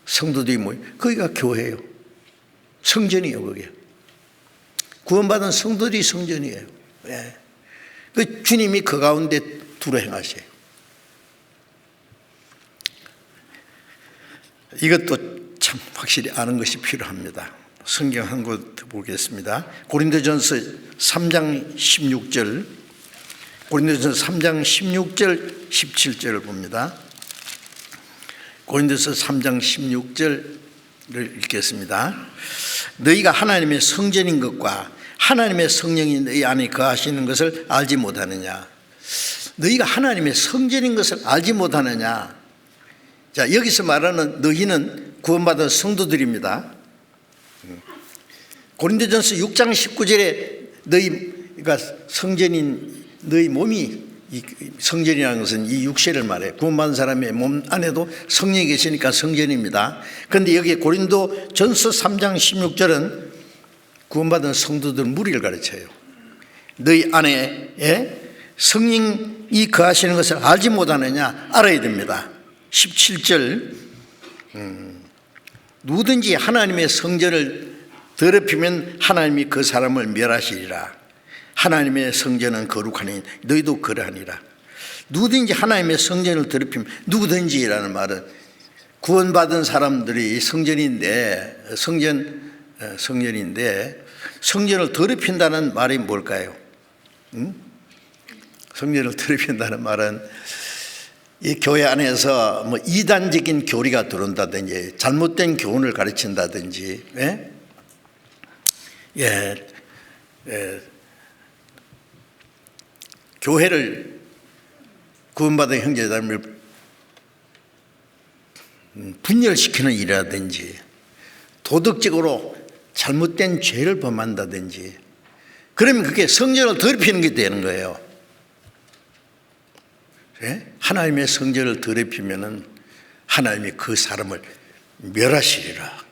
성도들이 모여 거기가 교회예요. 성전이에요. 그게 구원받은 성도들이 성전이에요. 그 주님이 그 가운데 두루 행하셔요. 이것도 참 확실히 아는 것이 필요합니다. 성경 한 곳 보겠습니다. 고린도전서 3장 16절, 고린도전서 3장 16절 17절을 봅니다. 고린도서 3장 16절을 읽겠습니다. 너희가 하나님의 성전인 것과 하나님의 성령이 너희 안에 거하시는 것을 알지 못하느냐. 너희가 하나님의 성전인 것을 알지 못하느냐. 자, 여기서 말하는 너희는 구원받은 성도들입니다. 고린도전서 6장 19절에 너희가 성전인 너희 몸이 이 성전이라는 것은 이 육체를 말해요. 구원받은 사람의 몸 안에도 성령이 계시니까 성전입니다. 그런데 여기 고린도 전서 3장 16절은 구원받은 성도들 무리를 가르쳐요. 너희 안에 성령이 거하시는 것을 알지 못하느냐? 알아야 됩니다. 17절 누구든지 하나님의 성전을 더럽히면 하나님이 그 사람을 멸하시리라. 하나님의 성전은 거룩하니 너희도 그러하니라. 누구든지 하나님의 성전을 더럽히면, 누구든지라는 말은 구원받은 사람들이 성전인데 성전을 더럽힌다는 말이 뭘까요? 성전을 더럽힌다는 말은 이 교회 안에서 뭐 이단적인 교리가 들어온다든지 잘못된 교훈을 가르친다든지 교회를 구원받은 형제자매를 분열시키는 일이라든지 도덕적으로 잘못된 죄를 범한다든지 그러면 그게 성전을 더럽히는 게 되는 거예요. 하나님의 성전을 더럽히면은 하나님이 그 사람을 멸하시리라.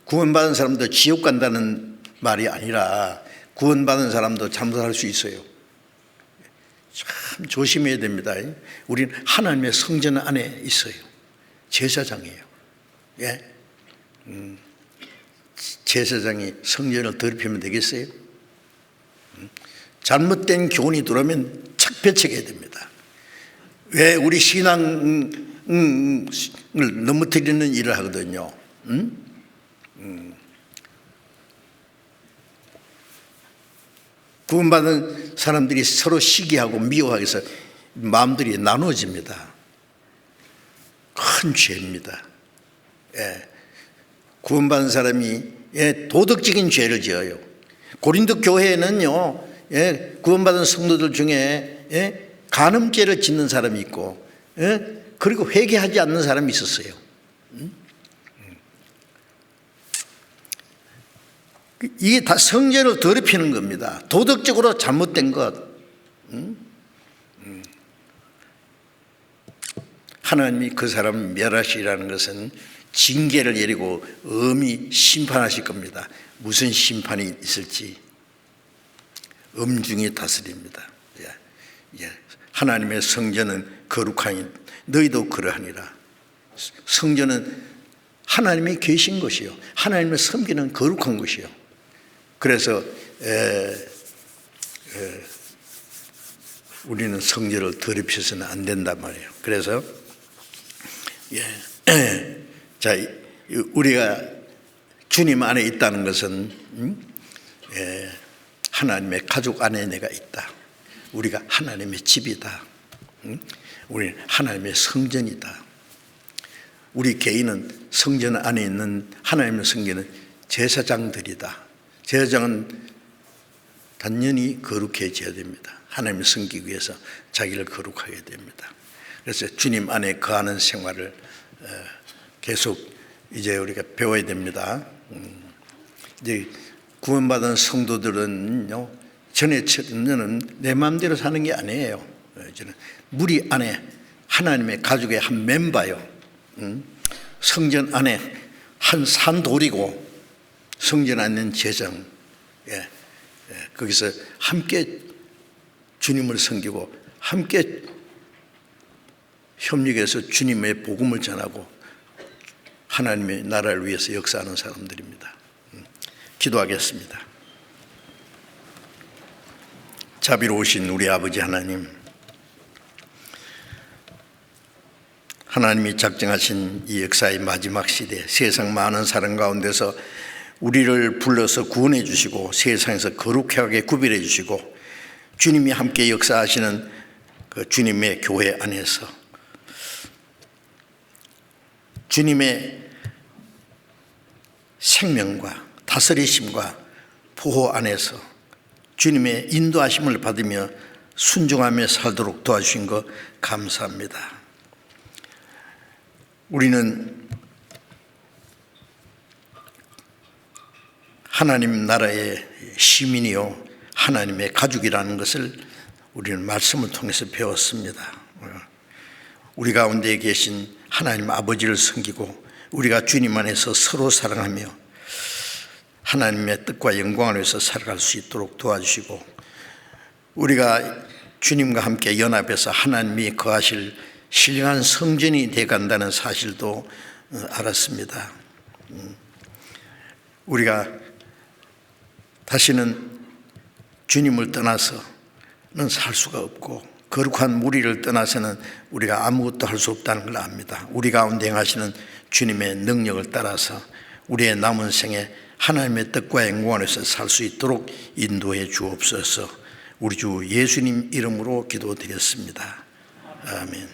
구원받은 사람도 지옥 간다는 말이 아니라 구원받은 사람도 잘못할 수 있어요. 참 조심해야 됩니다. 우리는 하나님의 성전 안에 있어요. 제사장이에요. 제사장이 성전을 더럽히면 되겠어요? 잘못된 교훈이 들어오면 착 배척해야 됩니다. 왜 우리 신앙을 넘어뜨리는 일을 하거든요. 구원받은 사람들이 서로 시기하고 미워하게 해서 마음들이 나누어집니다. 큰 죄입니다. 구원받은 사람이 도덕적인 죄를 지어요. 고린도 교회에는요, 구원받은 성도들 중에 간음죄를 짓는 사람이 있고, 그리고 회개하지 않는 사람이 있었어요. 이게 다 성전을 더럽히는 겁니다. 도덕적으로 잘못된 것. 하나님이 그 사람을 멸하시라는 것은 징계를 내리고 엄히 심판하실 겁니다. 무슨 심판이 있을지 엄중히 다스립니다. 하나님의 성전은 거룩하니 너희도 그러하니라. 성전은 하나님이 계신 것이요, 하나님을 섬기는 거룩한 것이요. 그래서 우리는 성전을 더럽혀서는 안 된단 말이에요. 그래서 자, 우리가 주님 안에 있다는 것은 하나님의 가족 안에 내가 있다. 우리가 하나님의 집이다. 우리는 하나님의 성전이다. 우리 개인은 성전 안에 있는 하나님의 성전은 제사장들이다. 제사장은 단연히 거룩해져야 됩니다. 하나님을 섬기기 위해서 자기를 거룩하게 됩니다. 그래서 주님 안에 거하는 생활을 계속 이제 우리가 배워야 됩니다. 이제 구원받은 성도들은요, 전에는 내 마음대로 사는 게 아니에요. 저는 무리 안에 하나님의 가족의 한 멤버요. 성전 안에 한 산돌이고 성전 안에 있는 제장. 거기서 함께 주님을 섬기고 함께 협력해서 주님의 복음을 전하고 하나님의 나라를 위해서 역사하는 사람들입니다. 기도하겠습니다. 자비로우신 우리 아버지 하나님, 하나님이 작정하신 이 역사의 마지막 시대, 세상 많은 사람 가운데서 우리를 불러서 구원해 주시고 세상에서 거룩하게 구별해 주시고 주님이 함께 역사하시는 그 주님의 교회 안에서 주님의 생명과 다스리심과 보호 안에서 주님의 인도하심을 받으며 순종하며 살도록 도와주신 것 감사합니다. 우리는 하나님 나라의 시민이요 하나님의 가족이라는 것을 우리는 말씀을 통해서 배웠습니다. 우리 가운데 계신 하나님 아버지를 섬기고 우리가 주님 안에서 서로 사랑하며 하나님의 뜻과 영광을 위해서 살아갈 수 있도록 도와주시고, 우리가 주님과 함께 연합해서 하나님이 거하실 신령한 성전이 되어간다는 사실도 알았습니다. 우리가 다시는 주님을 떠나서는 살 수가 없고 거룩한 무리를 떠나서는 우리가 아무것도 할 수 없다는 걸 압니다. 우리 가운데 행하시는 주님의 능력을 따라서 우리의 남은 생에 하나님의 뜻과 영광에서 살 수 있도록 인도해 주옵소서. 우리 주 예수님 이름으로 기도드렸습니다. 아멘.